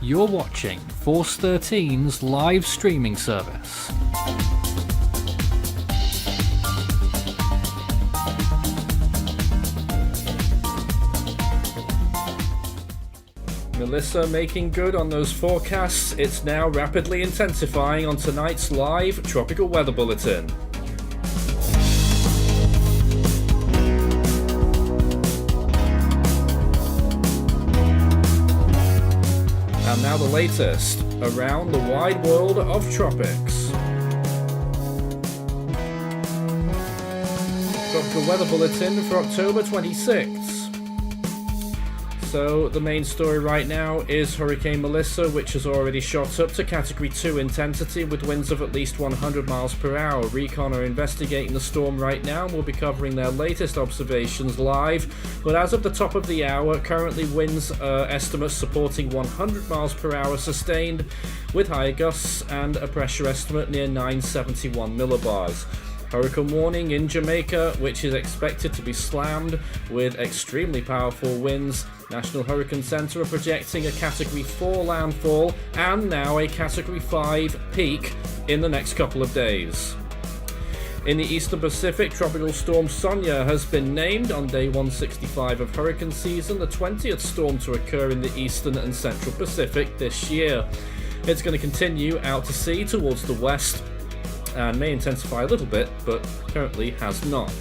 You're watching Force 13's live streaming service. Melissa making good on those forecasts. It's now rapidly intensifying on tonight's live tropical weather bulletin. And now the latest around the wide world of tropics. Tropical weather bulletin for October 26th. So the main story right now is Hurricane Melissa, which has already shot up to Category 2 intensity with winds of at least 100 miles per hour. Recon are investigating the storm right now and will be covering their latest observations live. But as of the top of the hour, currently winds estimates supporting 100 miles per hour sustained with higher gusts and a pressure estimate near 971 millibars. Hurricane warning in Jamaica, which is expected to be slammed with extremely powerful winds. National Hurricane Center are projecting a Category 4 landfall and now a Category 5 peak in the next couple of days. In the Eastern Pacific, Tropical Storm Sonia has been named on day 165 of hurricane season, the 20th storm to occur in the Eastern and Central Pacific this year. It's going to continue out to sea towards the west and may intensify a little bit, but currently has not.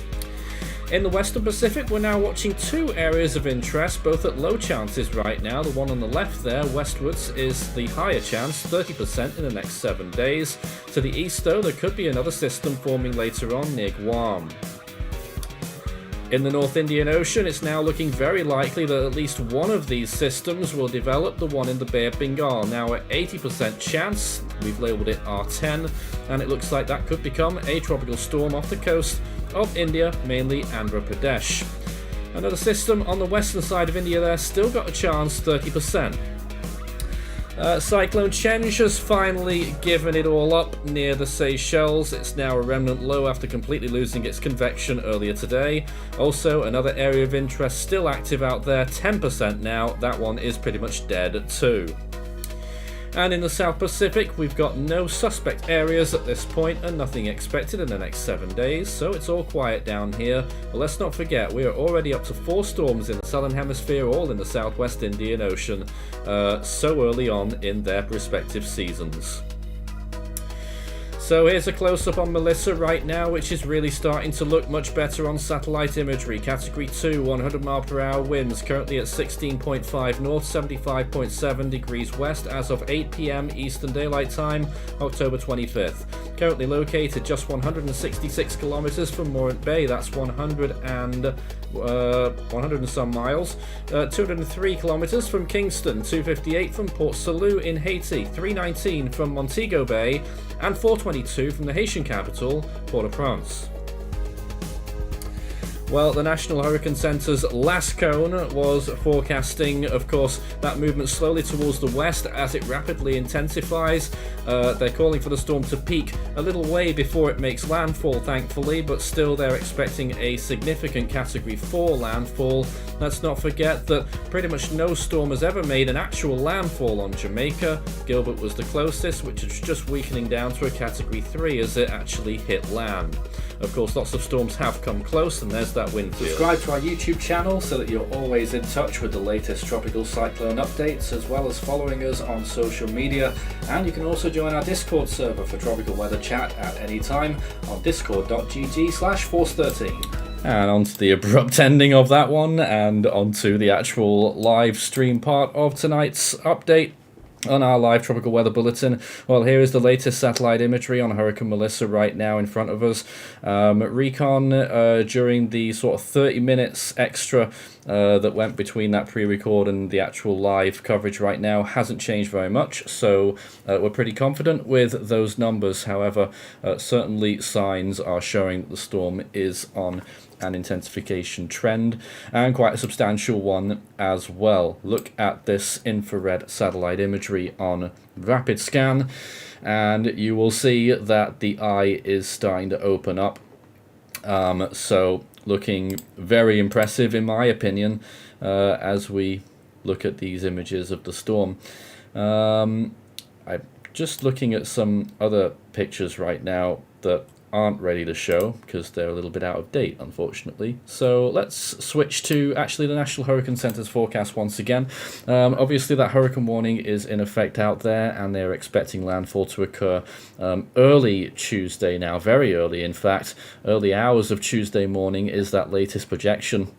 In the Western Pacific, we're now watching two areas of interest, both at low chances right now. The one on the left there, westwards, is the higher chance, 30% in the next 7 days. To the east, though, there could be another system forming later on near Guam. In the North Indian Ocean, it's now looking very likely that at least one of these systems will develop, the one in the Bay of Bengal. Now at 80% chance, we've labelled it R10, and it looks like that could become a tropical storm off the coast of India, mainly Andhra Pradesh. Another system on the western side of India there, still got a chance, 30%. Cyclone Chenj has finally given it all up near the Seychelles. It's now a remnant low after completely losing its convection earlier today. Also, another area of interest still active out there, 10% now. That one is pretty much dead too. And in the South Pacific, we've got no suspect areas at this point and nothing expected in the next 7 days, so it's all quiet down here. But let's not forget, we are already up to 4 storms in the Southern Hemisphere, all in the Southwest Indian Ocean, so early on in their respective seasons. So here's a close-up on Melissa right now, which is really starting to look much better on satellite imagery. Category 2, 100 mile per hour winds, currently at 16.5 north, 75.7 degrees west as of 8 p.m. Eastern Daylight Time, October 25th. Currently located just 166 kilometers from Morant Bay, that's 100 and some miles, 203 kilometers from Kingston, 258 from Port Salut in Haiti, 319 from Montego Bay, and 422 from the Haitian capital, Port-au-Prince. Well, the National Hurricane Center's last cone was forecasting, of course, that movement slowly towards the west as it rapidly intensifies. They're calling for the storm to peak a little way before it makes landfall, thankfully, but still they're expecting a significant Category 4 landfall. Let's not forget that pretty much no storm has ever made an actual landfall on Jamaica. Gilbert was the closest, which is just weakening down to a Category 3 as it actually hit land. Of course, lots of storms have come close, and there's that wind field. Subscribe to our YouTube channel so that you're always in touch with the latest tropical cyclone updates, as well as following us on social media. And you can also join our Discord server for tropical weather chat at any time on discord.gg/force13. And on to the abrupt ending of that one, and onto the actual live stream part of tonight's update on our live tropical weather bulletin. Well, here is the latest satellite imagery on Hurricane Melissa right now in front of us. Recon during the sort of 30 minutes extra that went between that pre-record and the actual live coverage right now hasn't changed very much, so we're pretty confident with those numbers. However, certainly signs are showing that the storm is on an intensification trend, and quite a substantial one as well. Look at this infrared satellite imagery on rapid scan, and you will see that the eye is starting to open up. So looking very impressive in my opinion as we look at these images of the storm. I'm just looking at some other pictures right now that aren't ready to show because they're a little bit out of date, unfortunately. So let's switch to actually the National Hurricane Center's forecast once again. Obviously, that hurricane warning is in effect out there, and they're expecting landfall to occur early Tuesday now, very early, in fact. Early hours of Tuesday morning is that latest projection.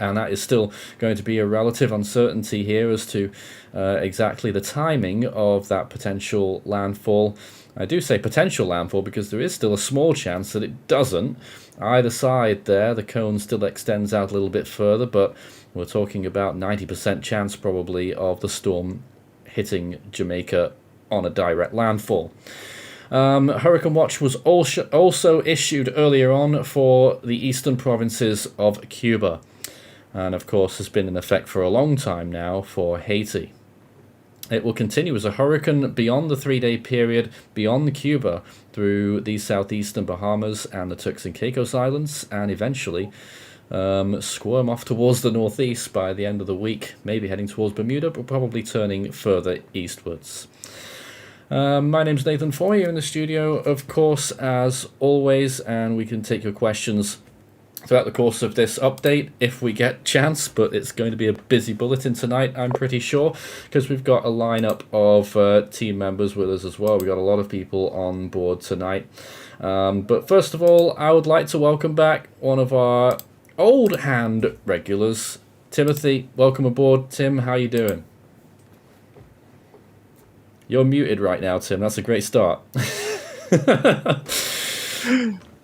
And that is still going to be a relative uncertainty here as to exactly the timing of that potential landfall. I do say potential landfall because there is still a small chance that it doesn't. Either side there, the cone still extends out a little bit further, but we're talking about 90% chance probably of the storm hitting Jamaica on a direct landfall. Hurricane Watch was also issued earlier on for the eastern provinces of Cuba, and of course has been in effect for a long time now for Haiti. It will continue as a hurricane beyond the 3-day period, beyond Cuba, through the southeastern Bahamas and the Turks and Caicos Islands, and eventually squirm off towards the northeast by the end of the week, maybe heading towards Bermuda, but probably turning further eastwards. My name's Nathan Foy here in the studio, of course, as always, and we can take your questions throughout the course of this update if we get chance, but it's going to be a busy bulletin tonight, I'm pretty sure, because we've got a lineup of team members with us as well. We've got a lot of people on board tonight. But first of all, I would like to welcome back one of our old hand regulars, Timothy. Welcome aboard, Tim. How you doing? You're muted right now, Tim. That's a great start.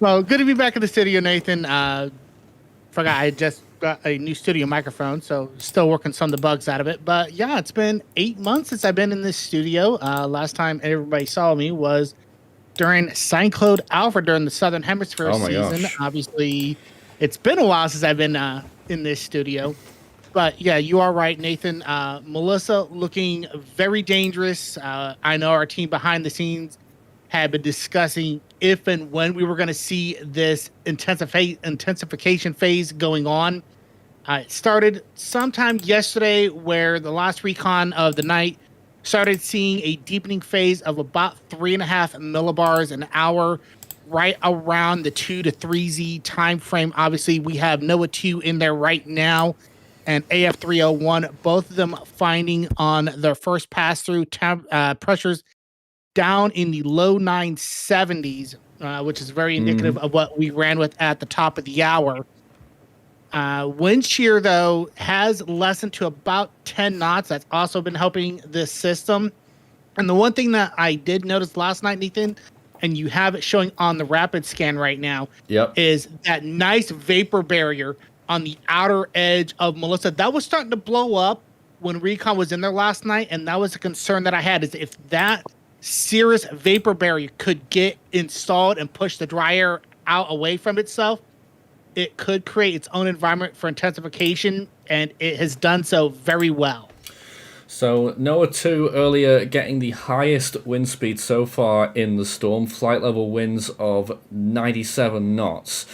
Well, good to be back in the studio, Nathan. Forgot I just got a new studio microphone, so still working some of the bugs out of it. But yeah, it's been 8 months since I've been in this studio. Last time everybody saw me was during Cyclone Alfred during the Southern Hemisphere season. Gosh. Obviously, it's been a while since I've been in this studio. But yeah, you are right, Nathan. Melissa looking very dangerous. I know our team behind the scenes had been discussing if and when we were going to see this intensification phase going on. It started sometime yesterday where the last recon of the night started seeing a deepening phase of about 3.5 millibars an hour right around the 2 to 3Z time frame. Obviously, we have NOAA 2 in there right now and AF 301, both of them finding on their first pass-through pressures down in the low 970s, which is very indicative of what we ran with at the top of the hour. Wind shear, though, has lessened to about 10 knots. That's also been helping this system. And the one thing that I did notice last night, Nathan, and you have it showing on the rapid scan right now, is that nice vapor barrier on the outer edge of Melissa. That was starting to blow up when Recon was in there last night, and that was a concern that I had, is if that cirrus vapor barrier could get installed and push the dry air out away from itself, it could create its own environment for intensification, and it has done so very well. So NOAA 2 earlier getting the highest wind speed so far in the storm, flight level winds of 97 knots.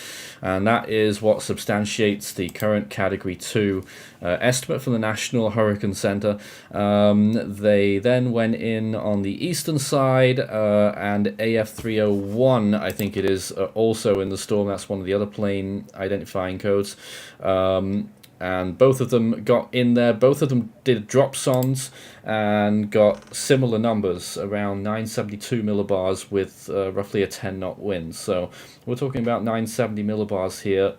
And that is what substantiates the current Category 2 estimate from the National Hurricane Center. They then went in on the eastern side, and AF 301, I think it is, also in the storm. That's one of the other plane identifying codes. And both of them got in there. Both of them did drop sons and got similar numbers, around 972 millibars with roughly a 10-knot wind. So we're talking about 970 millibars here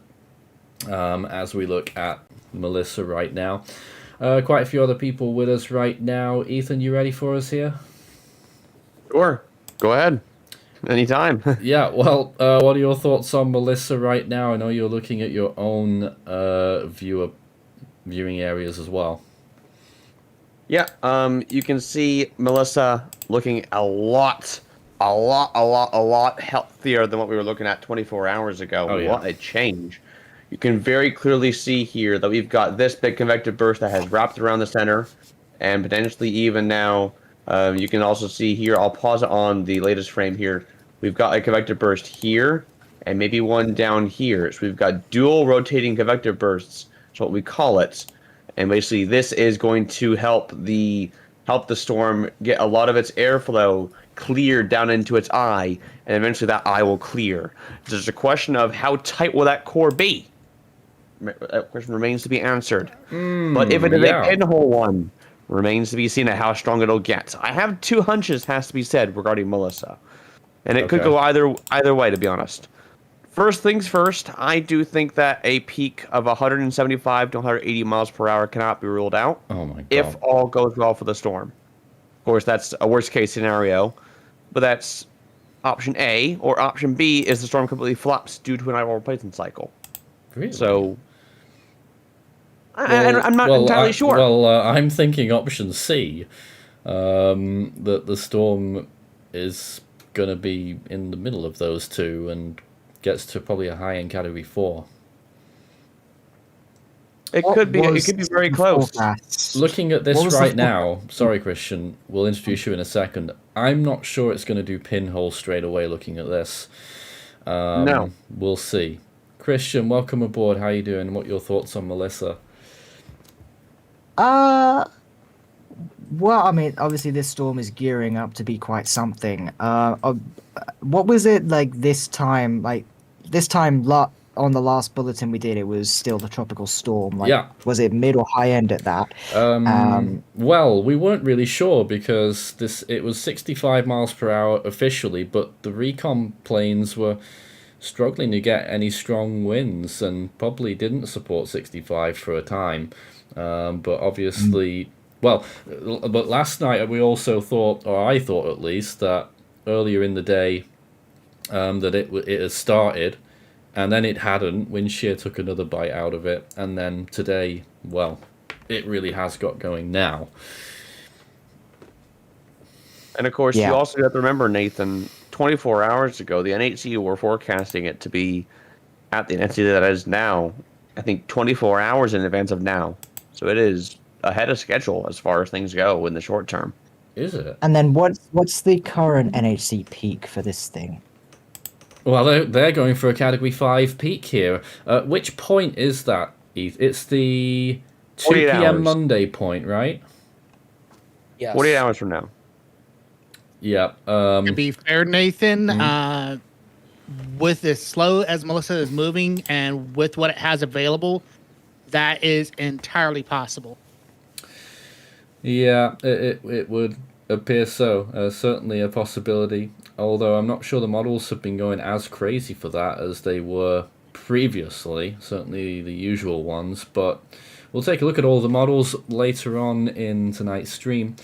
as we look at Melissa right now. Quite a few other people with us right now. Ethan, you ready for us here? Sure. Go ahead. Anytime. Yeah, well, what are your thoughts on Melissa right now? I know you're looking at your own viewing areas as well. Yeah, you can see Melissa looking a lot healthier than what we were looking at 24 hours ago. Oh, yeah. What a change. You can very clearly see here that we've got this big convective burst that has wrapped around the center, and potentially even now, you can also see here, I'll pause it on the latest frame here. We've got a convective burst here, and maybe one down here. So we've got dual rotating convective bursts, that's what we call it. And basically this is going to help help the storm get a lot of its airflow cleared down into its eye, and eventually that eye will clear. It's just a question of how tight will that core be? That question remains to be answered. But if it is a Yeah. pinhole one, remains to be seen at how strong it'll get. I have two hunches, has to be said, regarding Melissa. And it could Okay. go either way, to be honest. First things first, I do think that a peak of 175 to 180 miles per hour cannot be ruled out Oh my god. if all goes well for the storm. Of course, that's a worst case scenario, but that's option A. Or option B is the storm completely flops due to an idle replacement cycle. Really? So I'm not entirely sure. Well, I'm thinking option C, that the storm is going to be in the middle of those two and gets to probably a high in Category 4. It could be very close. Looking at this right now, sorry, Christian, we'll introduce you in a second. I'm not sure it's going to do pinhole straight away looking at this. No. We'll see. Christian, welcome aboard. How you doing? What are your thoughts on Melissa? Well, I mean, obviously this storm is gearing up to be quite something. What was it like this time? Like this time, on the last bulletin we did, it was still the tropical storm. Like, Yeah. Was it mid or high end at that? Well, we weren't really sure because it was 65 miles per hour officially, but the recon planes were struggling to get any strong winds and probably didn't support 65 for a time. But obviously, well, but last night we also thought, or I thought at least, that earlier in the day that it had started, and then it hadn't. Wind shear took another bite out of it, and then today, well, it really has got going now. And of course, Yeah. you also have to remember, Nathan, 24 hours ago, the NHC were forecasting it to be at the intensity that it is now, I think 24 hours in advance of now. So it is ahead of schedule as far as things go in the short term. Is it? And then what's the current NHC peak for this thing? Well, they're going for a Category 5 peak here. Which point is that, Heath? It's the 2 48 p.m. hours. Monday point, right? Yes. 48 hours from now. Yeah. To be fair, Nathan, with as slow as Melissa is moving and with what it has available, that is entirely possible. Yeah, it would appear so. Certainly a possibility. Although I'm not sure the models have been going as crazy for that as they were previously. Certainly the usual ones. But we'll take a look at all the models later on in tonight's stream.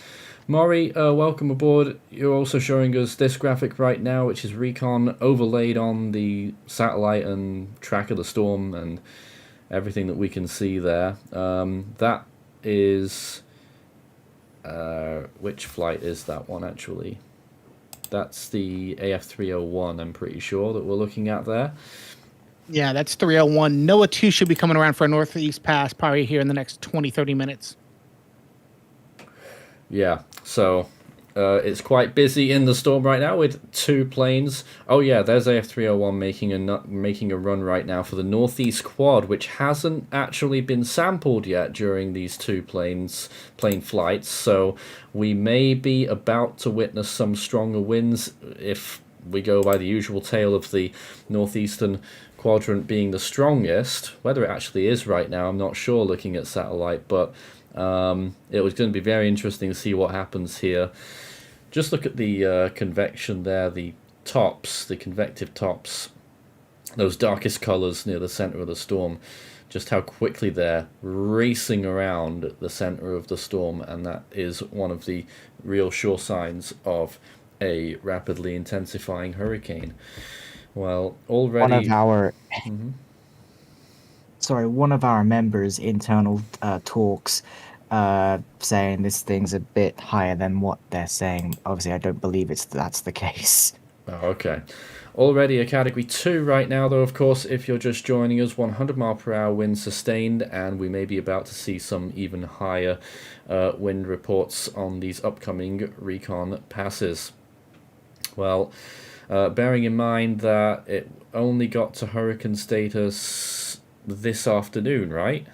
Maury, welcome aboard. You're also showing us this graphic right now, which is Recon overlaid on the satellite and track of the storm and everything that we can see there. That is... which flight is that one, actually? That's the AF301, I'm pretty sure, that we're looking at there. Yeah, that's 301. NOAA 2 should be coming around for a northeast pass probably here in the next 20, 30 minutes. Yeah, so it's quite busy in the storm right now with two planes. Oh yeah, there's AF301 making a run right now for the Northeast Quad, which hasn't actually been sampled yet during these two plane flights. So we may be about to witness some stronger winds if we go by the usual tale of the northeastern quadrant being the strongest. Whether it actually is right now, I'm not sure looking at satellite, but it was going to be very interesting to see what happens here. Just look at the convection there, the tops, the convective tops, those darkest colors near the center of the storm, just how quickly they're racing around the center of the storm, and that is one of the real sure signs of a rapidly intensifying hurricane. Well, already... One of our members' internal talks saying this thing's a bit higher than what they're saying. Obviously, I don't believe that's the case. Oh, okay. Already a Category 2 right now, though, of course, if you're just joining us, 100 mile per hour wind sustained, and we may be about to see some even higher wind reports on these upcoming recon passes. Well, bearing in mind that it only got to hurricane status this afternoon, right?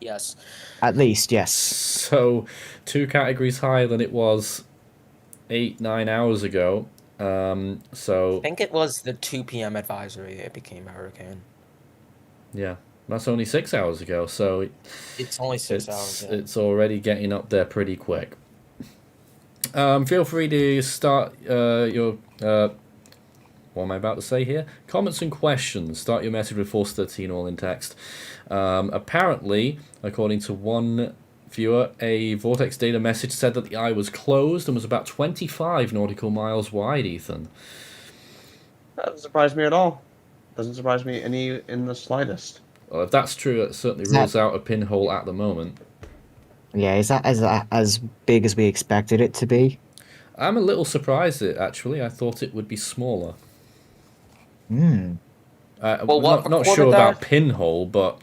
Yes. At least, yes. So 2 categories higher than it was 8-9 hours ago. I So think it was the 2 p.m. advisory it became a hurricane. yeah, that's only 6 hours ago. So It's only 6 hours. Yeah. it's already getting up there pretty quick. Feel free to start your what am I about to say here? Comments and questions. Start your message with Force 13 all in text. Apparently, according to one viewer, a Vortex data message said that the eye was closed and was about 25 nautical miles wide, Ethan. That doesn't surprise me at all. Doesn't surprise me any in the slightest. Well, if that's true, it certainly Is that- rules out a pinhole at the moment. Yeah, is that as big as we expected it to be? I'm a little surprised, actually. I thought it would be smaller. Hmm. Well, what not recorded sure about that? pinhole, but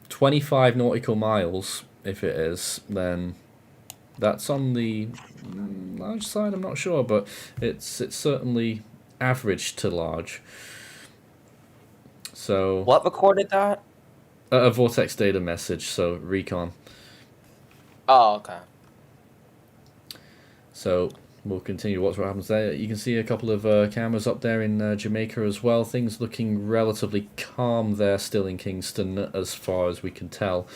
25 nautical miles, if it is, then that's on the large side. I'm not sure, but it's certainly average to large. So What recorded that? a vortex data message, so recon. Oh, okay. So we'll continue. Watch what happens there. You can see a couple of cameras up there in Jamaica as well. Things looking relatively calm there still in Kingston as far as we can tell.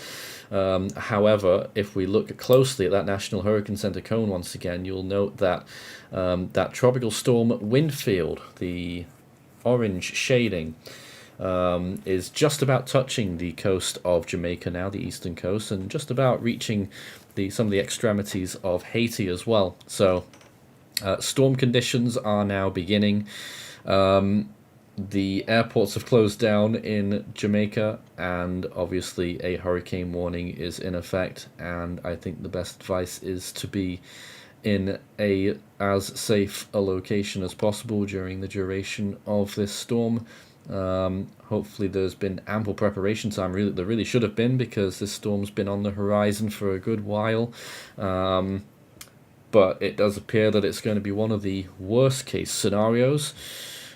However, if we look closely at that National Hurricane Center cone once again, you'll note that that tropical storm Winfield, the orange shading, is just about touching the coast of Jamaica now, the eastern coast, and just about reaching some of the extremities of Haiti as well. So storm conditions are now beginning. The airports have closed down in Jamaica, and obviously a hurricane warning is in effect, and I think the best advice is to be in as safe a location as possible during the duration of this storm. Hopefully there's been ample preparation time. There really should have been, because this storm's been on the horizon for a good while. But it does appear that it's going to be one of the worst case scenarios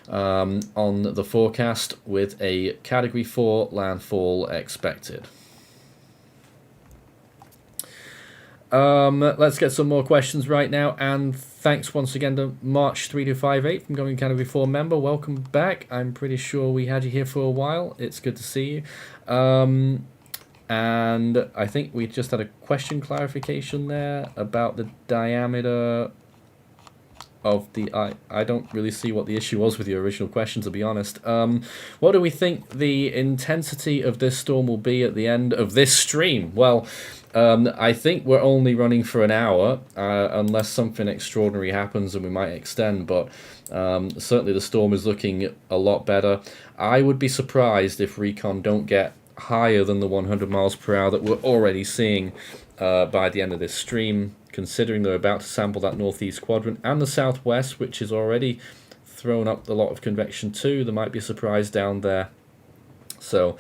on the forecast, with a Category 4 landfall expected. Let's get some more questions right now, and thanks once again to March3258 from Going Category 4 member. Welcome back. I'm pretty sure we had you here for a while. It's good to see you. And I think we just had a question clarification there about the diameter of the eye. I don't really see what the issue was with your original question, to be honest. What do we think the intensity of this storm will be at the end of this stream? Well, I think we're only running for an hour, unless something extraordinary happens and we might extend, but certainly the storm is looking a lot better. I would be surprised if Recon don't get higher than the 100 miles per hour that we're already seeing by the end of this stream, considering they're about to sample that northeast quadrant and the southwest, which is already thrown up a lot of convection too. There might be a surprise down there. So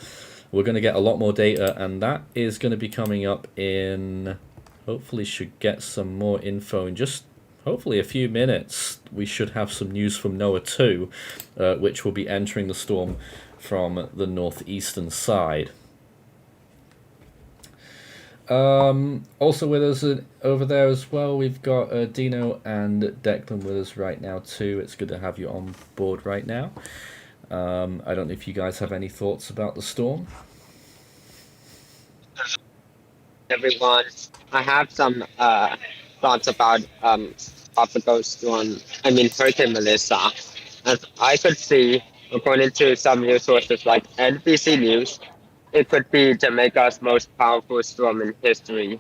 we're going to get a lot more data, and that is going to be coming up in, hopefully should get some more info in just hopefully a few minutes. We should have some news from NOAA 2, which will be entering the storm from the northeastern side. Also with us over there as well, we've got Dino and Declan with us right now too. It's good to have you on board right now. I don't know if you guys have any thoughts about the storm. Everyone, I have some thoughts about tropical storm. I mean Hurricane Melissa. As I could see, according to some news sources like NBC News, it could be Jamaica's most powerful storm in history.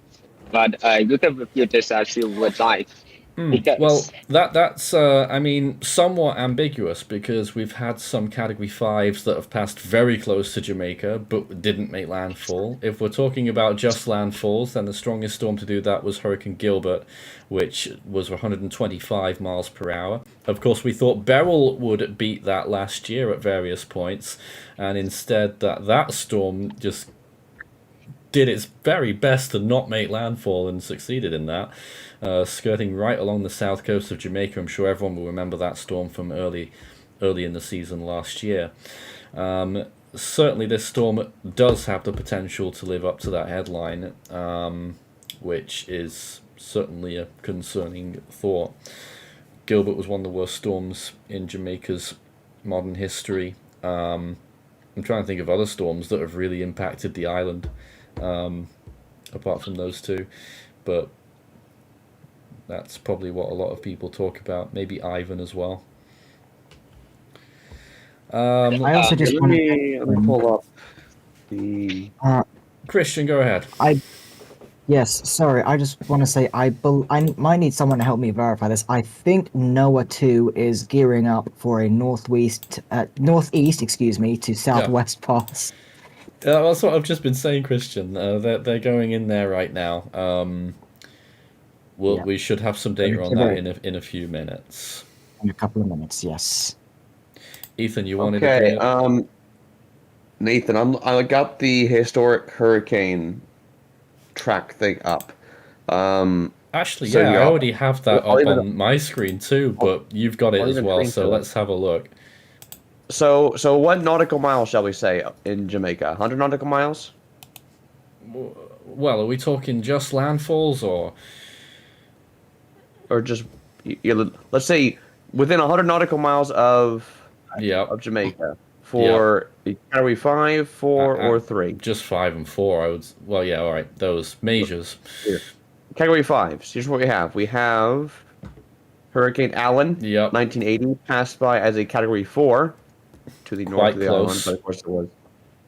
But you can refute this as you would like. Because Well, that's I mean, somewhat ambiguous, because we've had some Category 5s that have passed very close to Jamaica but didn't make landfall. If we're talking about just landfalls, then the strongest storm to do that was Hurricane Gilbert, which was 125 miles per hour. Of course, we thought Beryl would beat that last year at various points, and instead that storm just did its very best to not make landfall and succeeded in that, skirting right along the south coast of Jamaica. I'm sure everyone will remember that storm from early in the season last year. certainly this storm does have the potential to live up to that headline, which is certainly a concerning thought. Gilbert was one of the worst storms in Jamaica's modern history. I'm trying to think of other storms that have really impacted the island, apart from those two, but that's probably what a lot of people talk about. Maybe Ivan as well. I also just let want me pull up the. Christian, go ahead. Yes, sorry. I just want to say I might need someone to help me verify this. I think Noah 2 is gearing up for a northeast, excuse me, to southwest pass. That's what I've just been saying, Christian. They're going in there right now. We should have some data on that in a few minutes. In a couple of minutes, yes. Ethan, you wanted to bring up... Nathan, I got the historic hurricane track thing up. Actually, so I already have that up on my screen too, but you've got it as well, so let's have a look. So what nautical miles shall we say in Jamaica? 100 nautical miles? Well, are we talking just landfalls or just let's say within 100 nautical miles of Jamaica for Category 5, 4, or 3? Just 5 and 4. I would. Well, yeah, all right. Those majors. Here. Category 5. So here's what we have. We have Hurricane Allen. 1980 passed by as a Category 4 to the north of the island, but of course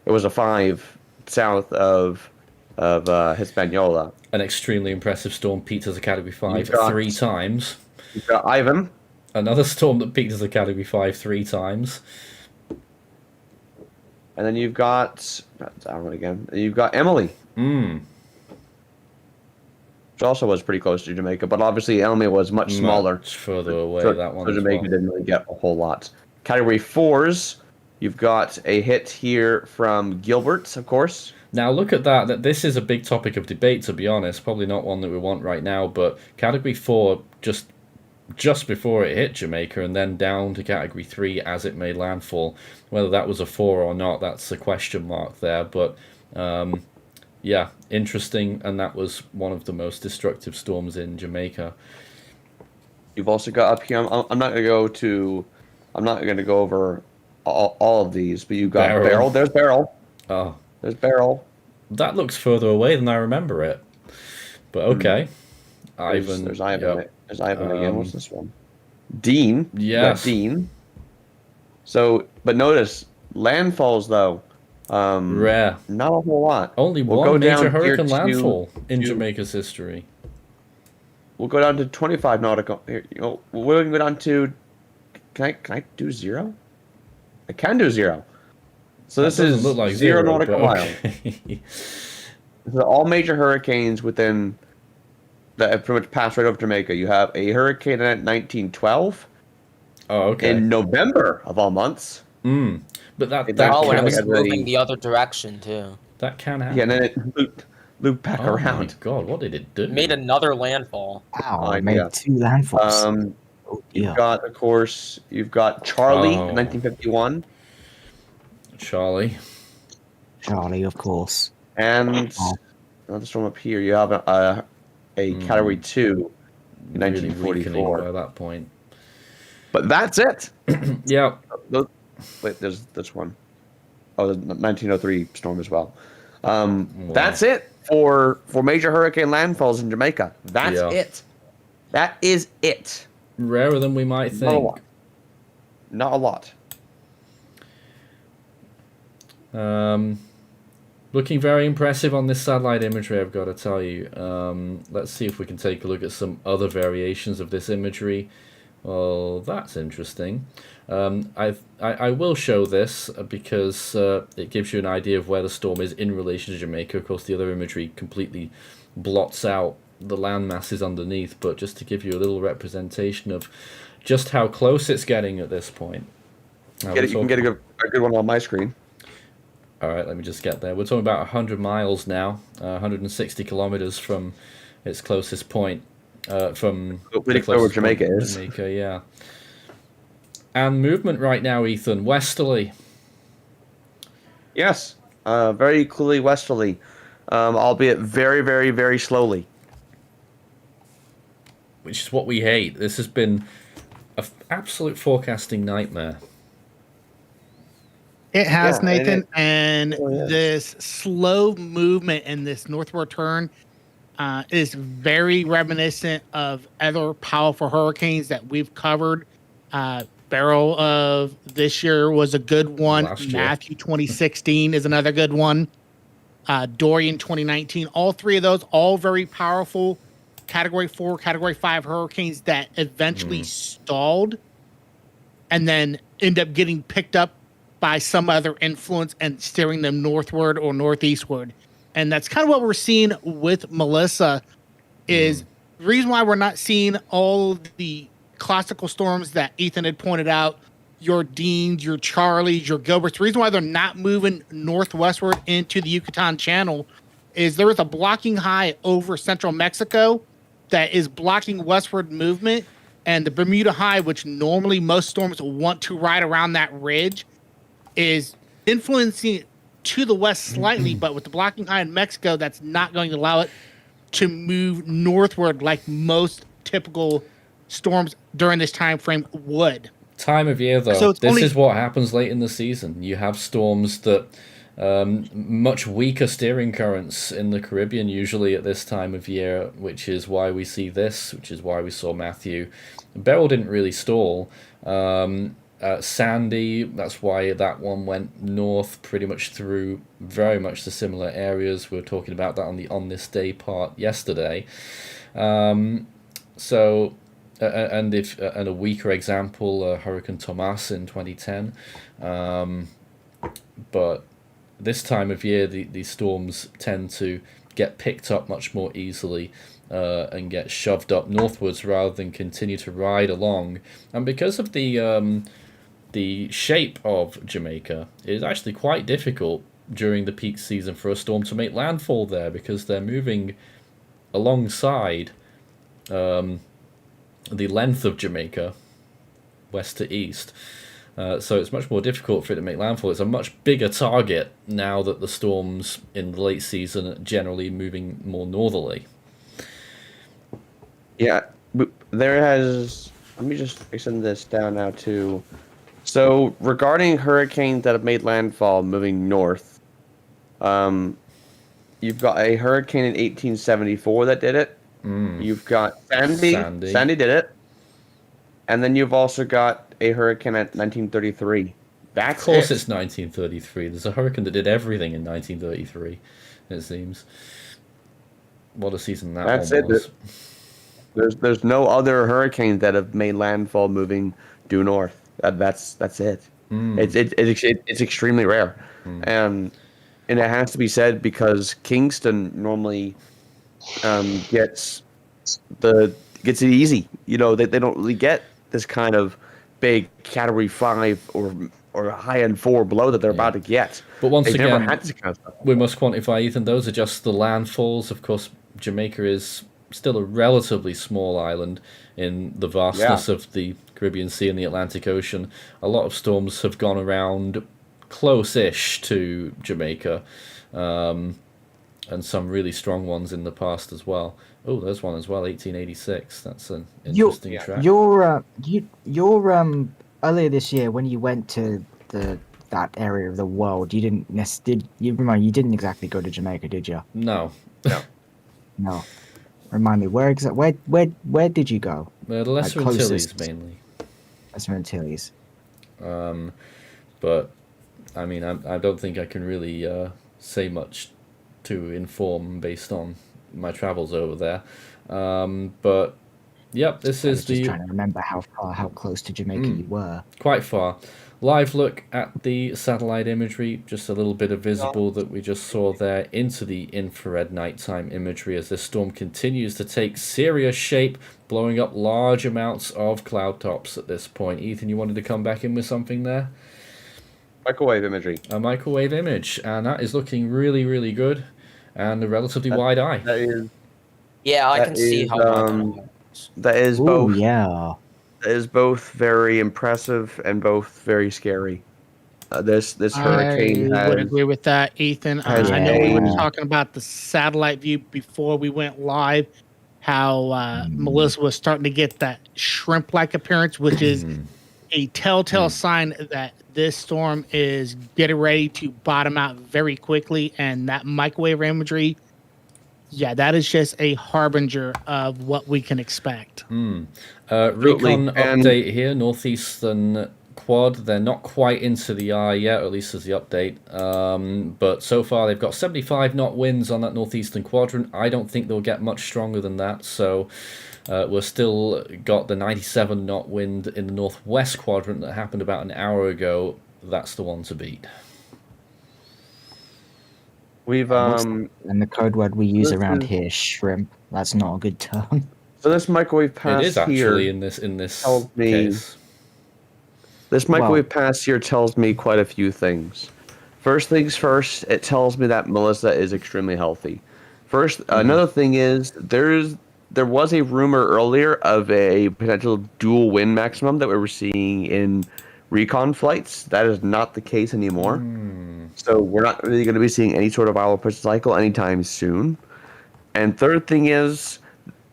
it was a 5 south of Hispaniola. An extremely impressive storm peaked as a Category 5 3 times. You've got Ivan. Another storm that peaked as a Category 5 3 times. And then you've got Allen again. And you've got Emily. Which also was pretty close to Jamaica, but obviously Emily was much smaller. Much further away, that one. So Jamaica didn't really get a whole lot. Category 4s, you've got a hit here from Gilbert, of course. Now look at that. This is a big topic of debate, to be honest. Probably not one that we want right now, but Category 4 just before it hit Jamaica, and then down to Category 3 as it made landfall. Whether that was a 4 or not, that's a question mark there. But yeah, interesting, and that was one of the most destructive storms in Jamaica. You've also got up here. I'm not going to go over all of these, but you've got Beryl. There's Beryl. Oh, there's Beryl. That looks further away than I remember it. But okay, Ivan. There's Ivan. Yep. There's Ivan again. What's this one? Dean. Yes. Dean. So, but notice landfalls though. Rare. Not a whole lot. Only one major hurricane landfall in Jamaica's history. We'll go down to 25 nautical. Here, we're going to go down to. Can I do 0? I can do 0. So this is look like 0 nautical miles. Okay. So all major hurricanes within that have pretty much passed right over Jamaica. You have a hurricane in 1912. Oh, okay. In November of all months. But that when it was moving the other direction too. That can happen. Yeah, and then it looped back around. Oh my god, what did it do? It made another landfall. Wow, it made 2 landfalls. You've got, of course, Charlie in 1951. Charlie, of course. And another storm up here. You have a Category 2 in 1944. By that point. But that's it. Yeah. Wait, there's this one. Oh, the 1903 storm as well. That's it for major hurricane landfalls in Jamaica. That's it. That is it. Rarer than we might think. Not a lot. Looking very impressive on this satellite imagery, I've got to tell you. Let's see if we can take a look at some other variations of this imagery. Well, that's interesting. I will show this because it gives you an idea of where the storm is in relation to Jamaica. Of course, the other imagery completely blots out the land masses underneath, but just to give you a little representation of just how close it's getting at this point. You can get a good one on my screen. All right, let me just get there. We're talking about 100 miles now, 160 kilometers from its closest point. From where Jamaica is. Jamaica, yeah. And movement right now, Ethan, westerly. Yes, very clearly westerly, albeit very, very, very slowly. Which is what we hate. This has been an absolute forecasting nightmare. It has, Yeah, and Nathan, and really is. this slow movement and this northward turn is very reminiscent of other powerful hurricanes that we've covered. Barrel of this year was a good one. Last year. Matthew 2016 is another good one. Dorian 2019. All three of those, all very powerful Category 4, Category 5 hurricanes that eventually stalled and then end up getting picked up by some other influence and steering them northward or northeastward. And that's kind of what we're seeing with Melissa is the reason why we're not seeing all the classical storms that Ethan had pointed out, your Deans, your Charlies, your Gilberts. The reason why they're not moving northwestward into the Yucatan Channel is there is a blocking high over central Mexico that is blocking westward movement. And the Bermuda High, which normally most storms want to ride around that ridge, is influencing it to the west slightly, but with the blocking high in Mexico, that's not going to allow it to move northward like most typical storms during this time frame would. Time of year, though. So this is what happens late in the season. You have storms that much weaker steering currents in the Caribbean usually at this time of year, which is why we see this, which is why we saw Matthew. Beryl didn't really stall. Sandy, that's why that one went north pretty much through very much the similar areas. We were talking about that on the On This Day part yesterday. And a weaker example, Hurricane Tomas in 2010. But this time of year, these storms tend to get picked up much more easily and get shoved up northwards rather than continue to ride along. And because of the shape of Jamaica, it is actually quite difficult during the peak season for a storm to make landfall there because they're moving alongside the length of Jamaica, west to east. So it's much more difficult for it to make landfall. It's a much bigger target now that the storms in the late season are generally moving more northerly. Yeah, there has... Let me just extend this down now to... So, regarding hurricanes that have made landfall moving north, you've got a hurricane in 1874 that did it. You've got Sandy. Sandy did it. And then you've also got a hurricane at 1933. That's of course it. It's 1933. There's a hurricane that did everything in 1933, it seems. What a season that one was. There's no other hurricanes that have made landfall moving due north. That's it. It's extremely rare, and it has to be said because Kingston normally gets it easy. You know, they don't really get this kind of big Category 5 or high-end 4 blow that they're about to get. But once They've again, never had this kind of stuff. we must quantify, Ethan, those are just the landfalls. Of course, Jamaica is still a relatively small island in the vastness of the Caribbean Sea and the Atlantic Ocean. A lot of storms have gone around close-ish to Jamaica, and some really strong ones in the past as well. Oh, there's one as well, 1886. That's an interesting track. Your earlier this year when you went to that area of the world, you didn't exactly go to Jamaica, did you? No. No. Remind me, where did you go? The Lesser Antilles, mainly. Lesser Antilles. But, I mean, I don't think I can really say much to inform based on my travels over there. But, yep, this is just trying to remember how close to Jamaica you were. Quite far. Live look at the satellite imagery, just a little bit of visible that we just saw there into the infrared nighttime imagery as this storm continues to take serious shape, blowing up large amounts of cloud tops at this point. Ethan, you wanted to come back in with something there? Microwave imagery. A microwave image, and that is looking really, really good, and a relatively wide eye. That is... Yeah, I can see how... That is Ooh, both... yeah. That is both very impressive and both very scary. This hurricane I would has agree with that, Ethan. has I know we were a talking about the satellite view before we went live, how Melissa was starting to get that shrimp-like appearance, which is a telltale sign that this storm is getting ready to bottom out very quickly. And that microwave imagery, yeah, that is just a harbinger of what we can expect. Recon And update here, northeastern quad. They're not quite into the eye yet, or at least as the update. But so far they've got 75 knot winds on that northeastern quadrant. I don't think they'll get much stronger than that. So we're still got the 97 knot wind in the northwest quadrant that happened about an hour ago. That's the one to beat. we've And the code word we use around here is shrimp. That's not a good term. so this microwave pass It is here actually in this tells me case. this microwave pass here tells me quite a few things. First things first, it tells me that Melissa is extremely healthy. First, another thing is there was a rumor earlier of a potential dual wind maximum that we were seeing in recon flights. That is not the case anymore. So we're not really going to be seeing any sort of hour push cycle anytime soon. And third thing is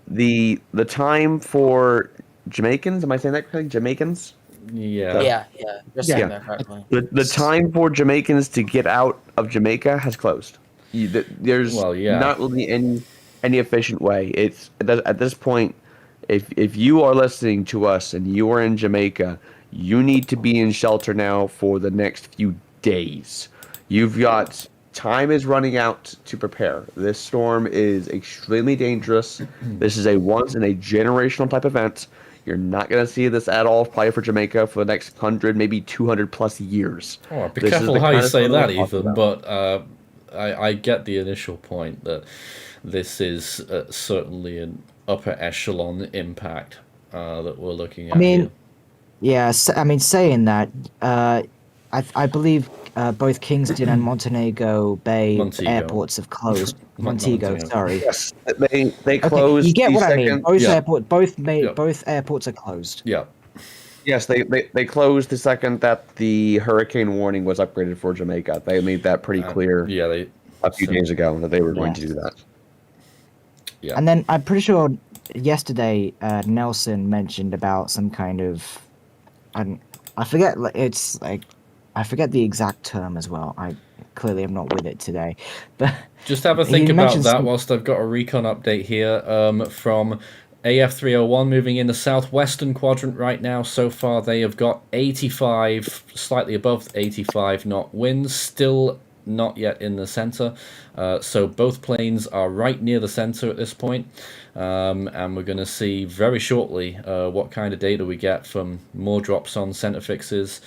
the time for Jamaicans. Am I saying that correctly? Jamaicans? Yeah. Yeah. You're saying that correctly. The time for Jamaicans to get out of Jamaica has closed. There's not really any efficient way. It's at this point, if you are listening to us and you are in Jamaica, you need to be in shelter now for the next few days. You've got time is running out to prepare. This storm is extremely dangerous. This is a once in a generational type event. You're not going to see this at all probably for Jamaica for the next 100, maybe 200 plus years. Oh, be careful how you say that, Ethan, but I get the initial point that this is certainly an upper echelon impact that we're looking at here. Yeah, saying that, I believe both Kingston and Montego Bay airports have closed. Montego, sorry. Yes, they closed. You get the what second, I mean. Both airports are closed. Yeah. Yes, they closed the second that the hurricane warning was upgraded for Jamaica. They made that pretty clear. A few days ago that they were going to do that. Yeah. And then I'm pretty sure yesterday Nelson mentioned about some kind of, I forget. It's like I forget the exact term as well. I clearly am not with it today, but just have a think about that whilst I've got a recon update here from AF301 moving in the southwestern quadrant right now. So far they have got 85, slightly above 85 knot winds, still not yet in the center. So both planes are right near the center at this point. And we're going to see very shortly what kind of data we get from more drops on center fixes.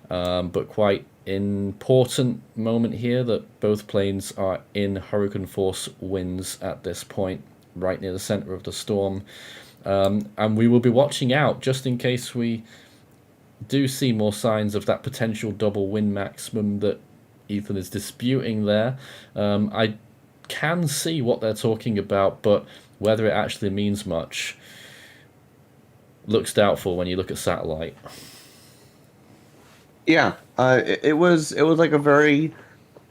But quite important moment here that both planes are in hurricane force winds at this point, right near the center of the storm. And we will be watching out just in case we do see more signs of that potential double wind maximum that Ethan is disputing there. I can see what they're talking about, but whether it actually means much looks doubtful when you look at satellite. Yeah, it was like a very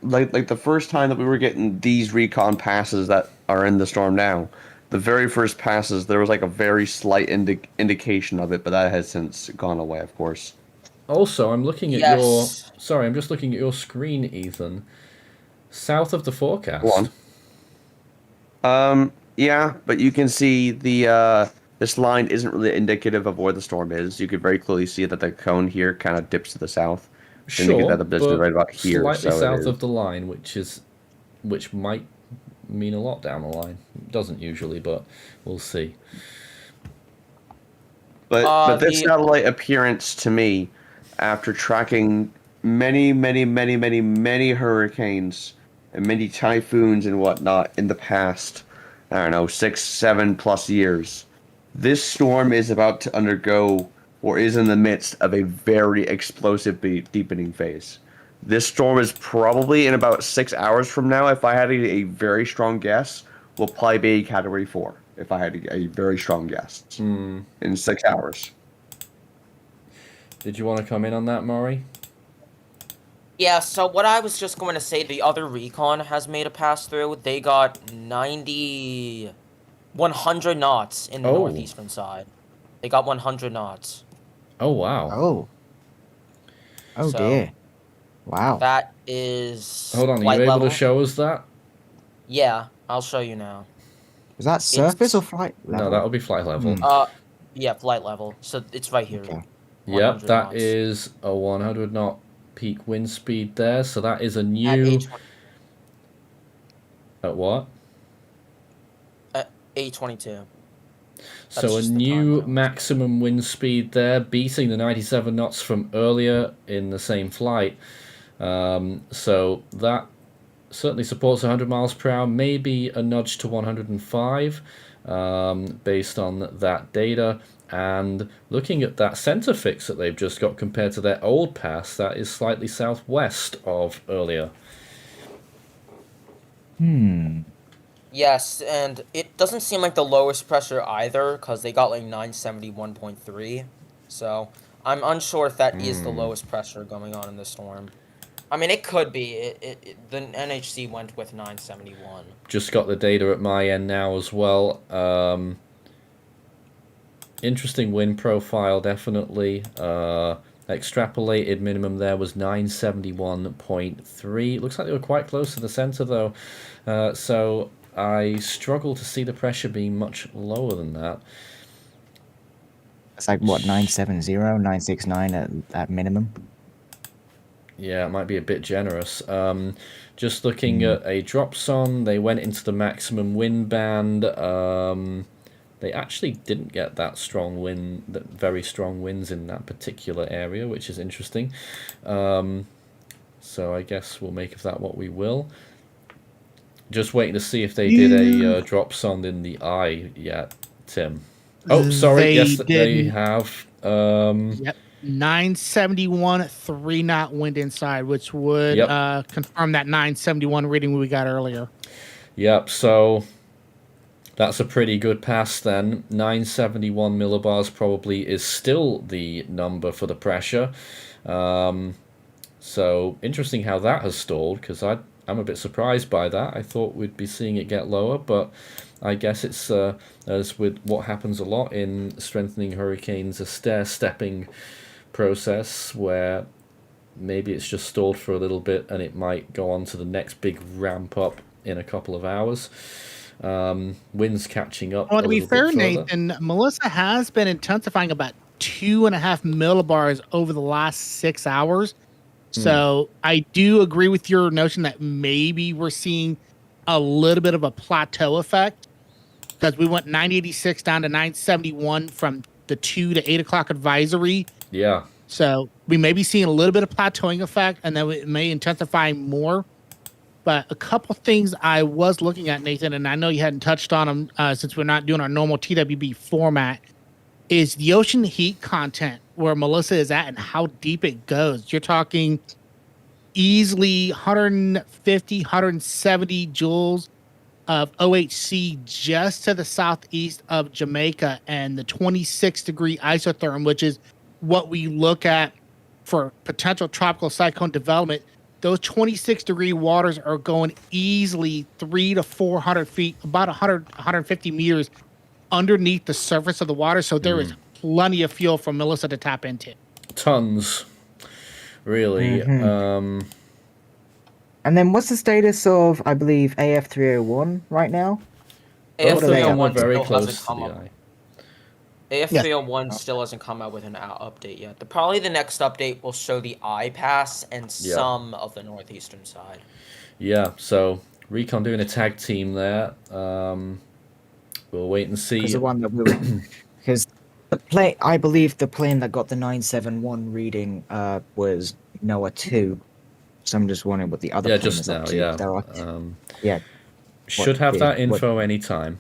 like the first time that we were getting these recon passes that are in the storm now. The very first passes, there was like a very slight indication of it, but that has since gone away, of course. Also, I'm looking at your... Sorry, I'm just looking at your screen, Ethan. South of the forecast. Go on. Yeah, but you can see the this line isn't really indicative of where the storm is. You could very clearly see that the cone here kind of dips to the south. Sure, that the business right about here, slightly so south of the line, which might mean a lot down the line. It doesn't usually, but we'll see. But this satellite appearance to me, after tracking many hurricanes and many typhoons and whatnot in the past, I don't know, 6, 7+ years, this storm is about to undergo or is in the midst of a very explosive deepening phase. This storm is probably in about 6 hours from now, if I had a very strong guess, will probably be Category 4, if I had a very strong guess, in 6 hours. Did you want to come in on that, Maury? Yeah, so what I was just going to say, the other recon has made a pass through. They got 100 knots in the Oh. northeastern side. They got 100 knots. Oh, wow. Oh. Oh So, dear. Wow. That is Hold on, are flight you able level. to show us that? Yeah, I'll show you now. Was that surface or flight level? No, that'll be flight level. Yeah, flight level. So it's right here. Okay. Yep, 100 that knots. is a 100 knot peak wind speed there. So that is a At new... A20 At what? At A22. So That's a just the new time. maximum wind speed there, beating the 97 knots from earlier in the same flight. So that certainly supports 100 miles per hour, maybe a nudge to 105 based on that data. And looking at that center fix that they've just got compared to their old pass, that is slightly southwest of earlier. Yes, and it doesn't seem like the lowest pressure either, because they got like 971.3. So I'm unsure if that is the lowest pressure going on in the storm. I mean, it could be. The NHC went with 971. Just got the data at my end now as well. Interesting wind profile, definitely. Extrapolated minimum there was 971.3. Looks like they were quite close to the center though. So I struggle to see the pressure being much lower than that. It's like what, 970, 969 at minimum. Yeah, it might be a bit generous. Just looking at a drop zone, they went into the maximum wind band. They actually didn't get that strong wind, that very strong winds in that particular area, which is interesting. So I guess we'll make of that what we will. Just waiting to see if they did a drop zone in the eye yet, Tim. Oh, sorry. They Yes, they didn't. have. Yep. 971 3-knot wind inside, which would confirm that 971 reading we got earlier. Yep, so that's a pretty good pass then. 971 millibars probably is still the number for the pressure. So interesting how that has stalled, because I'm a bit surprised by that. I thought we'd be seeing it get lower, but I guess it's as with what happens a lot in strengthening hurricanes, a stair-stepping process where maybe it's just stalled for a little bit and it might go on to the next big ramp up in a couple of hours. Winds catching up. Well, to be fair, further. Nathan, Melissa has been intensifying about 2.5 millibars over the last 6 hours. So I do agree with your notion that maybe we're seeing a little bit of a plateau effect, because we went 986 down to 971 from the 2 to 8 o'clock advisory. Yeah. So we may be seeing a little bit of plateauing effect, and then it may intensify more. But a couple things I was looking at, Nathan, and I know you hadn't touched on them since we're not doing our normal TWB format, is the ocean heat content where Melissa is at and how deep it goes. You're talking easily 150, 170 joules of OHC just to the southeast of Jamaica, and the 26-degree isotherm, which is what we look at for potential tropical cyclone development. Those 26-degree waters are going easily 300 to 400 feet, about 100, 150 meters underneath the surface of the water. So there is plenty of fuel for Melissa to tap into. Tons. Really. And then what's the status of, I believe, AF301 right now? AF301 very still close hasn't to come the up. eye. AF301 still hasn't come out with an update yet. Probably the next update will show the eye pass and some of the northeastern side. Yeah, so Recon doing a tag team there. We'll wait and see. Because the one that we were, because the plane, I believe the plane that got the 971 reading was NOAA 2. So I'm just wondering what the other plane just is now, up to. yeah. There are, Should have that info anytime.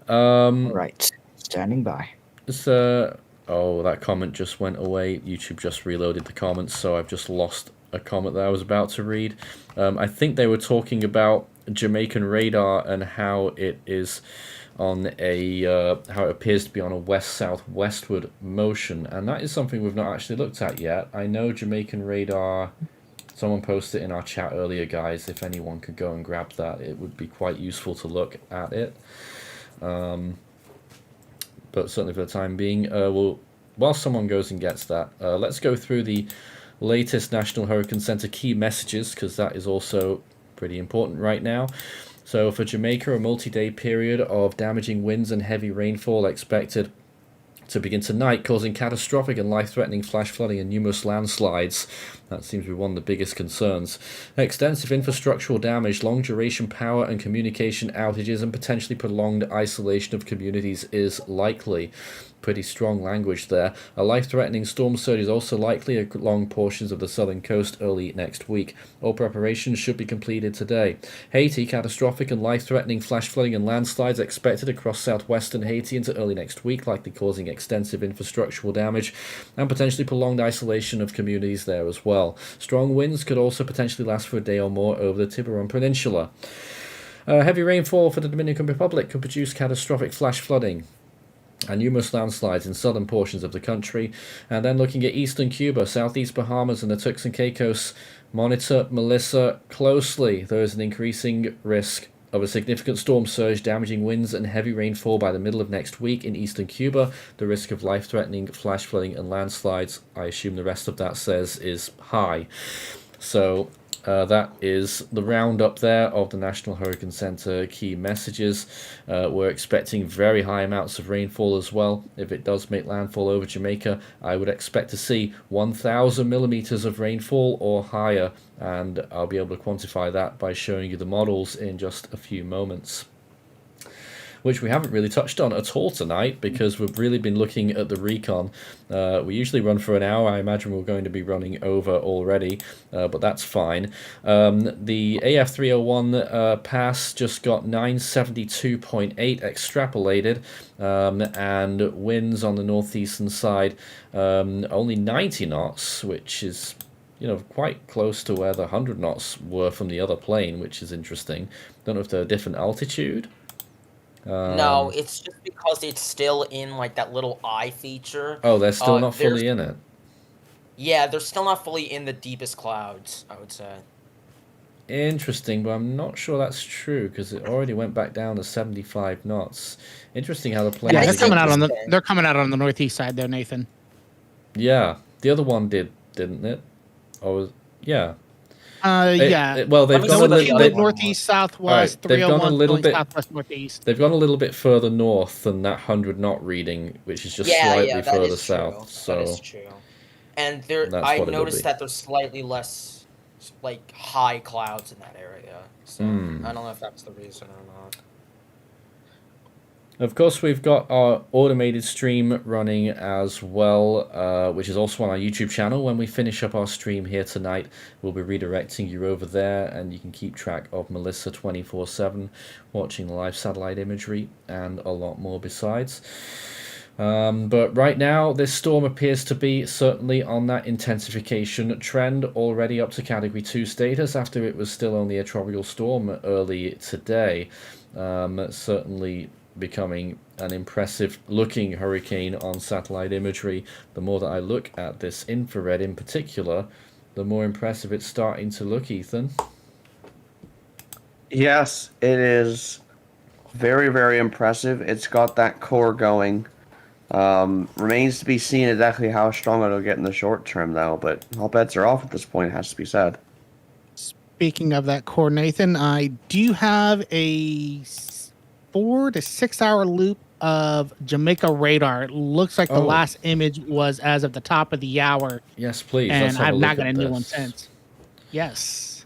Right, standing by. Oh, that comment just went away. YouTube just reloaded the comments, so I've just lost a comment that I was about to read. I think they were talking about Jamaican radar and how it is on a how it appears to be on a west-southwestward motion, and that is something we've not actually looked at yet. I know Jamaican radar Someone posted in our chat earlier, guys. If anyone could go and grab that, it would be quite useful to look at it. But certainly for the time being, while someone goes and gets that, let's go through the latest National Hurricane Center key messages, because that is also pretty important right now. So for Jamaica, a multi-day period of damaging winds and heavy rainfall expected to begin tonight, causing catastrophic and life-threatening flash flooding and numerous landslides. That seems to be one of the biggest concerns. Extensive infrastructural damage, long-duration power and communication outages, and potentially prolonged isolation of communities is likely. Pretty strong language there. A life-threatening storm surge is also likely along portions of the southern coast early next week. All preparations should be completed today. Haiti, catastrophic and life-threatening flash flooding and landslides expected across southwestern Haiti into early next week, likely causing extensive infrastructural damage and potentially prolonged isolation of communities there as well. Strong winds could also potentially last for a day or more over the Tiburon Peninsula. Heavy rainfall for the Dominican Republic could produce catastrophic flash flooding and numerous landslides in southern portions of the country. And then looking at eastern Cuba, southeast Bahamas, and the Turks and Caicos, monitor Melissa closely. There is an increasing risk of a significant storm surge, damaging winds and heavy rainfall by the middle of next week in eastern Cuba. The risk of life-threatening flash flooding and landslides, I assume the rest of that says, is high. So that is the roundup there of the National Hurricane Center key messages. We're expecting very high amounts of rainfall as well. If it does make landfall over Jamaica, I would expect to see 1,000 millimeters of rainfall or higher, and I'll be able to quantify that by showing you the models in just a few moments, which we haven't really touched on at all tonight because we've really been looking at the recon. We usually run for an hour. I imagine we're going to be running over already, but that's fine. The AF301 pass just got 972.8 extrapolated, and winds on the northeastern side only 90 knots, which is quite close to where the 100 knots were from the other plane, which is interesting. Don't know if they're a different altitude. No, it's just because it's still in like that little eye feature. Oh, they're still not fully in it. Yeah, they're still not fully in the deepest clouds, I would say. Interesting, but I'm not sure that's true because it already went back down to 75 knots. Interesting how the plane. Yeah, they're coming out on the northeast side there, Nathan. Yeah, the other one didn't it? Yeah. Well, they've gone a little northeast, southwest. Right, they've gone a little bit southwest, northeast. They've gone a little bit further north than that 100 knot reading, which is just slightly further south. So that is true. And I noticed that there's slightly less like high clouds in that area. So I don't know if that's the reason or not. Of course, we've got our automated stream running as well, which is also on our YouTube channel. When we finish up our stream here tonight, we'll be redirecting you over there, and you can keep track of Melissa 24/7, watching live satellite imagery, and a lot more besides. But right now, this storm appears to be certainly on that intensification trend, already up to Category 2 status after it was still only a tropical storm early today. Certainly becoming an impressive looking hurricane on satellite imagery. The more that I look at this infrared in particular, the more impressive it's starting to look, Ethan. Yes, it is very, very impressive. It's got that core going. Remains to be seen exactly how strong it'll get in the short term, though, but all bets are off at this point, it has to be said. Speaking of that core, Nathan, I do have a 4 to 6 hour loop of Jamaica radar. It looks like the last image was as of the top of the hour. Yes, please. And I've not got a new one since. Yes.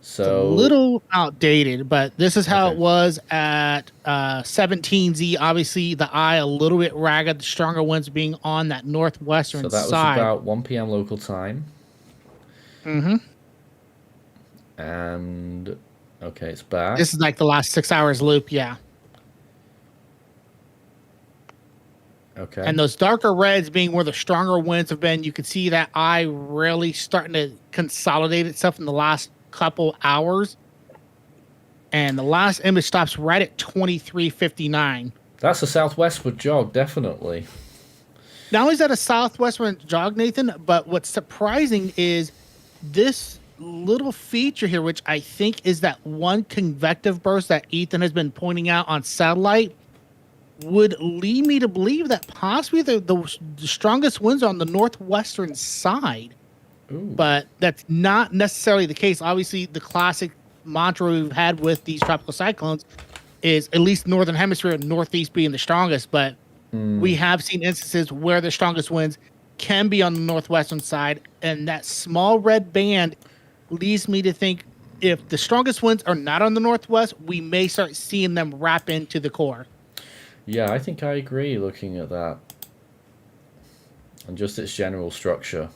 So it's a little outdated, but this is how it was at 17Z. Obviously, the eye a little bit ragged, the stronger winds being on that northwestern side. So that was about 1 p.m. local time. Mm-hmm. And okay, it's back. This is like the last 6 hours loop, yeah. Okay. And those darker reds being where the stronger winds have been, you can see that eye really starting to consolidate itself in the last couple hours. And the last image stops right at 23:59. That's a southwestward jog, definitely. Not only is that a southwestern jog, Nathan, but what's surprising is this little feature here, which I think is that one convective burst that Ethan has been pointing out on satellite, would lead me to believe that possibly the strongest winds are on the northwestern side. Ooh. But that's not necessarily the case. Obviously, the classic mantra we've had with these tropical cyclones is at least northern hemisphere, northeast being the strongest. But we have seen instances where the strongest winds can be on the northwestern side, and that small red band leads me to think if the strongest winds are not on the northwest, we may start seeing them wrap into the core. Yeah, I think I agree looking at that. And just its general structure.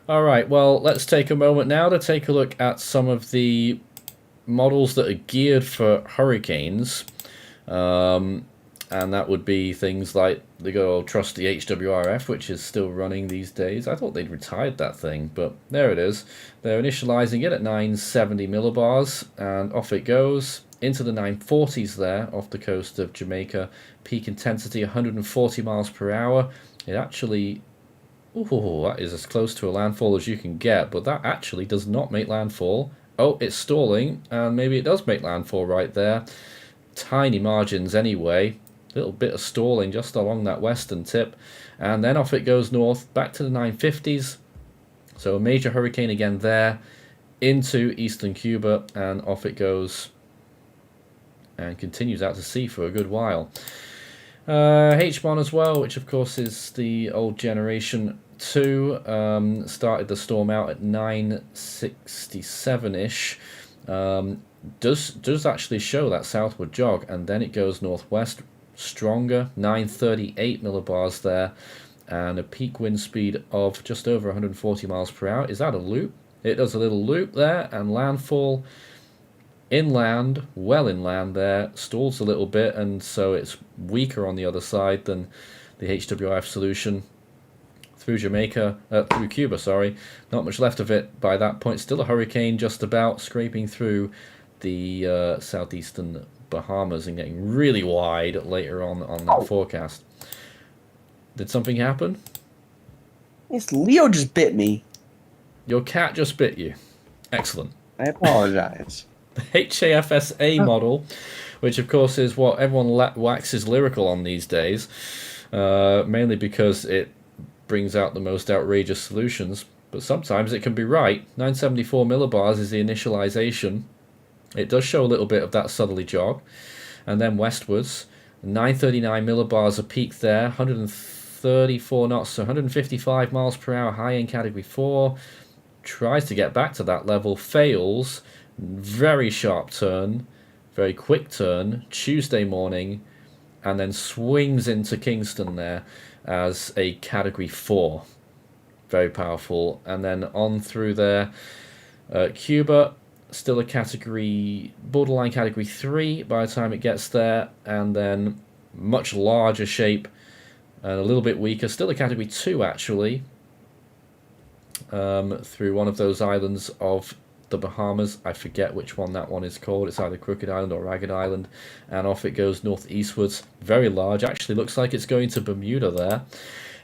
All right, well, let's take a moment now to take a look at some of the models that are geared for hurricanes. And that would be things like the good old trusty HWRF, which is still running these days. I thought they'd retired that thing, but there it is. They're initializing it at 970 millibars, and off it goes into the 940s there off the coast of Jamaica. Peak intensity 140 miles per hour. It actually, ooh, that is as close to a landfall as you can get, but that actually does not make landfall. Oh, it's stalling, and maybe it does make landfall right there. Tiny margins anyway. Little bit of stalling just along that western tip, and then off it goes north back to the 950s. So a major hurricane again there into eastern Cuba, and off it goes and continues out to sea for a good while. H1 as well, which of course is the old generation 2, started the storm out at 967-ish. Does actually show that southward jog, and then it goes northwest stronger, 938 millibars there, and a peak wind speed of just over 140 miles per hour. Is that a loop? It does a little loop there, and landfall inland, well inland there, stalls a little bit, and so it's weaker on the other side than the HWIF solution through through Cuba, sorry. Not much left of it by that point. Still a hurricane just about, scraping through the southeastern Bahamas and getting really wide later on that forecast. Did something happen? Yes, Leo just bit me. Your cat just bit you. Excellent. I apologize. The HAFSA model, which of course is what everyone waxes lyrical on these days, mainly because it brings out the most outrageous solutions, but sometimes it can be right. 974 millibars is the initialization. It does show a little bit of that southerly jog, and then westwards, 939 millibars a peak there, 134 knots, so 155 miles per hour, high in category 4. Tries to get back to that level, fails. Very sharp turn, very quick turn, Tuesday morning, and then swings into Kingston there as a category 4. Very powerful. And then on through there, Cuba, still a borderline category 3 by the time it gets there, and then much larger shape and a little bit weaker, still a category 2 actually, through one of those islands of the Bahamas. I forget which one that one is called. It's either Crooked Island or Ragged Island, and off it goes northeastwards. Very large, actually looks like it's going to Bermuda there.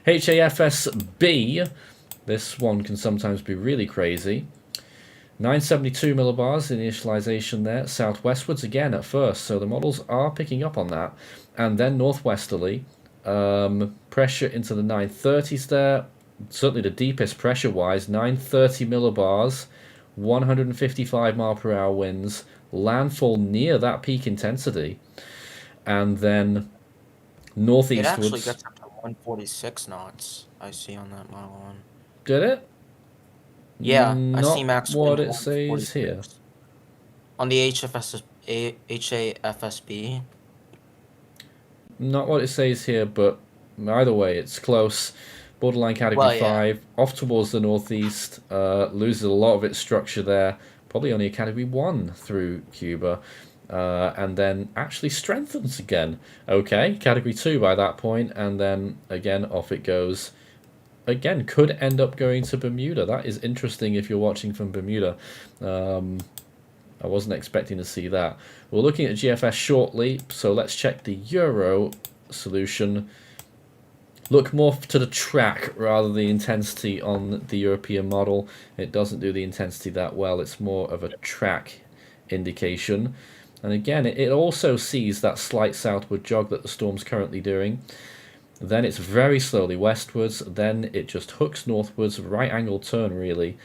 HAFSB, this one can sometimes be really crazy. 972 millibars in initialization there, southwestwards again at first, so the models are picking up on that, and then northwesterly, pressure into the 930s there, certainly the deepest pressure wise, 930 millibars, 155 mile per hour winds, landfall near that peak intensity, and then northeastwards. It actually gets up to 146 knots, I see on that model one. Did it? Yeah, Not I see max what wind it says 146. here. On the HAFSB. Not what it says here, but either way, it's close. Borderline category 5, off towards the northeast, loses a lot of its structure there. Probably only a category 1 through Cuba, and then actually strengthens again. Okay, category 2 by that point, and then again off it goes. Again, could end up going to Bermuda. That is interesting if you're watching from Bermuda. I wasn't expecting to see that. We're looking at GFS shortly, so let's check the Euro solution. look more to the track rather than the intensity on the European model. It doesn't do the intensity that well. It's more of a track indication. And again, it also sees that slight southward jog that the storm's currently doing. Then it's very slowly westwards. Then it just hooks northwards, right angle turn really.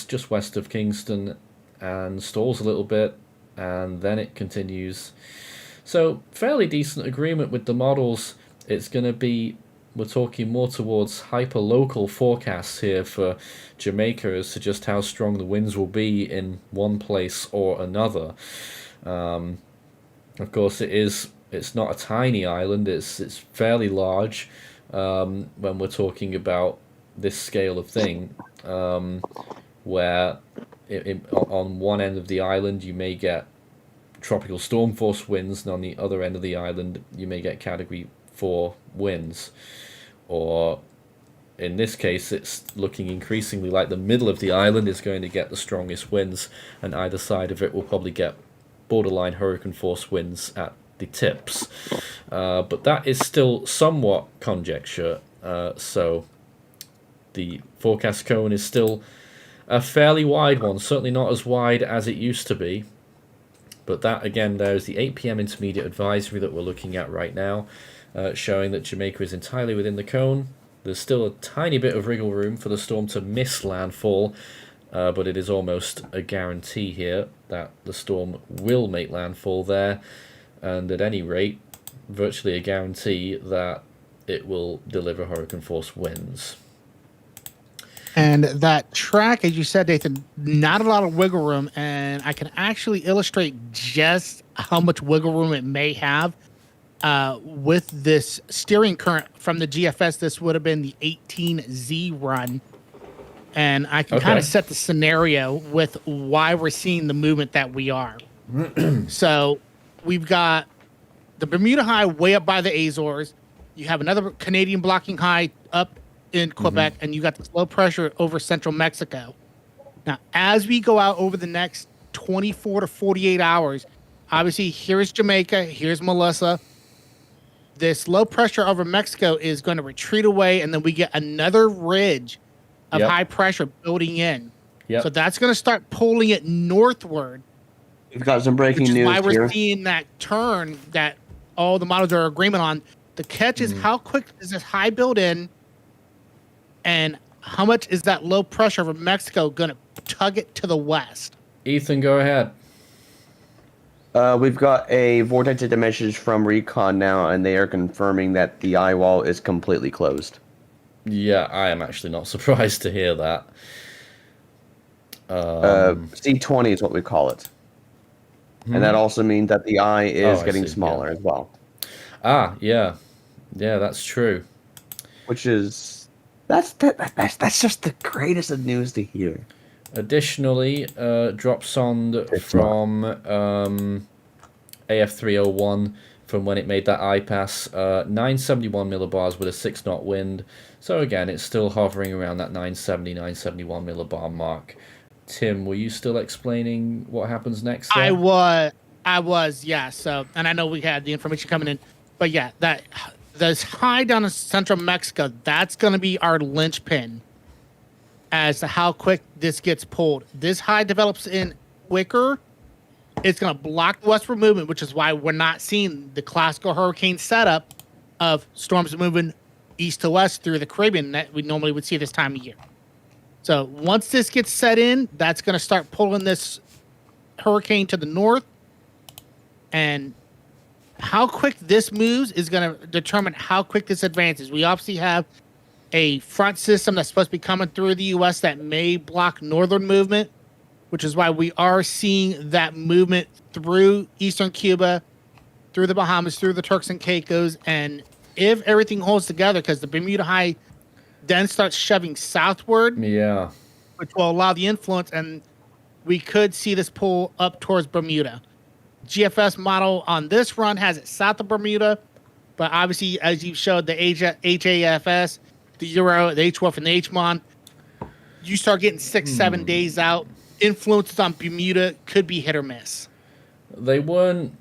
Just west of Kingston, and stalls a little bit, and then it continues. So fairly decent agreement with the models. It's going to be, we're talking more towards hyper-local forecasts here for Jamaica as to just how strong the winds will be in one place or another. Of course, it's not a tiny island. It's fairly large when we're talking about this scale of thing, where on one end of the island you may get tropical storm force winds, and on the other end of the island you may get category 4 winds. Or in this case, it's looking increasingly like the middle of the island is going to get the strongest winds, and either side of it will probably get borderline hurricane force winds at the tips. But that is still somewhat conjecture, so the forecast cone is still a fairly wide one, certainly not as wide as it used to be. But that, again, there's the 8 p.m. intermediate advisory that we're looking at right now, showing that Jamaica is entirely within the cone. There's still a tiny bit of wriggle room for the storm to miss landfall, but it is almost a guarantee here that the storm will make landfall there, and at any rate, virtually a guarantee that it will deliver hurricane force winds. And that track, as you said, Nathan, not a lot of wiggle room, and I can actually illustrate just how much wiggle room it may have with this steering current from the GFS. This would have been the 18Z run, and I can kind of set the scenario with why we're seeing the movement that we are. So we've got the Bermuda high way up by the Azores. You have another Canadian blocking high up in Quebec, and you got this low pressure over central Mexico. Now, as we go out over the next 24 to 48 hours, obviously, here's Jamaica, here's Melissa. This low pressure over Mexico is going to retreat away, and then we get another ridge of high pressure building in. So that's going to start pulling it northward. We've got some breaking news why we're here. seeing that turn that all the models are in agreement on. The catch is how quick is this high build in, and how much is that low pressure over Mexico going to tug it to the west? Ethan, go ahead. We've got a vortex message from Recon now, and they are confirming that the eye wall is completely closed. Yeah, I am actually not surprised to hear that. C20 is what we call it. And that also means that the eye is getting smaller as well. Ah, yeah. Yeah, that's true. Which is... That's just the greatest of news to hear. Additionally, dropsonde from AF301 from when it made that eye pass, 971 millibars with a 6-knot wind. So again, it's still hovering around that 970, 971 millibar mark. Tim, were you still explaining what happens next there? I was, yeah. So, and I know we had the information coming in, but yeah, this high down in central Mexico, that's going to be our linchpin as to how quick this gets pulled. This high develops in quicker. It's going to block the westward movement, which is why we're not seeing the classical hurricane setup of storms moving east to west through the Caribbean that we normally would see this time of year. So once this gets set in, that's going to start pulling this hurricane to the north. And how quick this moves is going to determine how quick this advances. We obviously have a front system that's supposed to be coming through the U.S. that may block northern movement, which is why we are seeing that movement through eastern Cuba, through the Bahamas, through the Turks and Caicos. And if everything holds together, because the Bermuda high then starts shoving southward, which will allow the influence, and we could see this pull up towards Bermuda. GFS model on this run has it south of Bermuda, but obviously, as you showed, the HAFS, the Euro, the HWF, and the HMON, you start getting 6-7 days out. Influences on Bermuda could be hit or miss. They weren't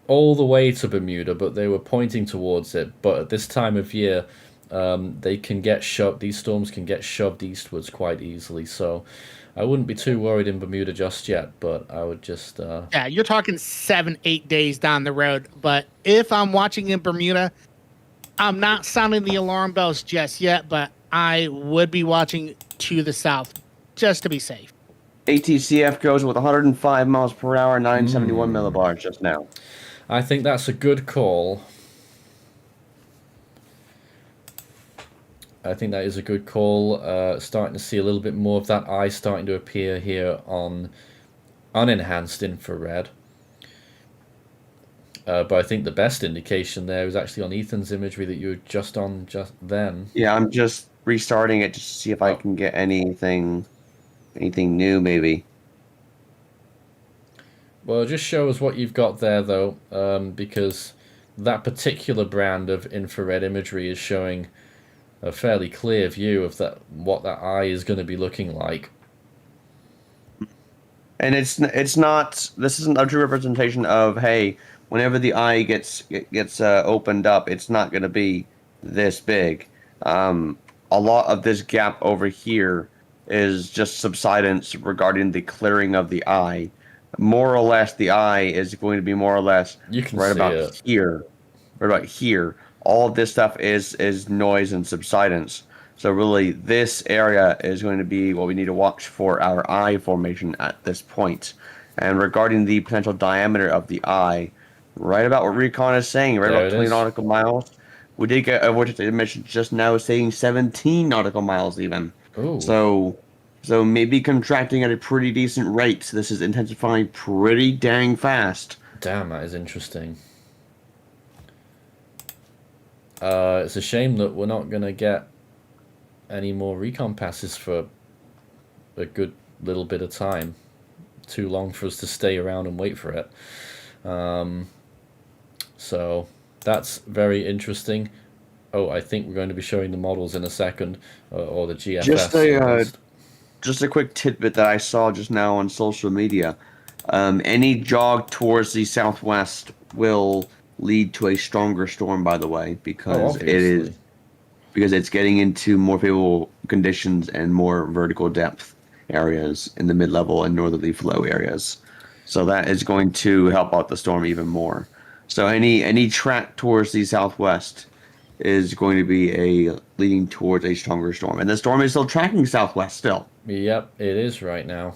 all the way to Bermuda, but they were pointing towards it. But at this time of year, they can get shoved. These storms can get shoved eastwards quite easily. So I wouldn't be too worried in Bermuda just yet. But I would just Yeah, you're talking 7-8 days down the road. But if I'm watching in Bermuda, I'm not sounding the alarm bells just yet. But I would be watching to the south just to be safe. ATCF goes with 105 miles per hour, 971 millibars just now. I think that's a good call. I think that is a good call. Starting to see a little bit more of that eye starting to appear here on unenhanced infrared. But I think the best indication there is actually on Ethan's imagery that you were just on just then. Yeah, I'm just restarting it just to see if I can get anything new, maybe. Well, just show us what you've got there, though, because that particular brand of infrared imagery is showing a fairly clear view of what that eye is going to be looking like. And it's not. This isn't a true representation of, hey, whenever the eye gets opened up, it's not going to be this big. A lot of this gap over here is just subsidence regarding the clearing of the eye. More or less, the eye is going to be more or less right about here. Right about here. All of this stuff is noise and subsidence. So really, this area is going to be what we need to watch for our eye formation at this point. And regarding the potential diameter of the eye, right about what Recon is saying, right about 20 nautical miles. We did get a vortex emission just now saying 17 nautical miles even. Ooh. So maybe contracting at a pretty decent rate. This is intensifying pretty dang fast. Damn, that is interesting. It's a shame that we're not going to get any more recon passes for a good little bit of time. Too long for us to stay around and wait for it. So that's very interesting. Oh, I think we're going to be showing the models in a second, or the GFS. Just a quick tidbit that I saw just now on social media. Any jog towards the southwest will lead to a stronger storm, by the way, because it's getting into more favorable conditions and more vertical depth areas in the mid-level and northerly flow areas. So that is going to help out the storm even more. So any track towards the southwest is going to be leading towards a stronger storm. And the storm is still tracking southwest still. Yep, it is right now.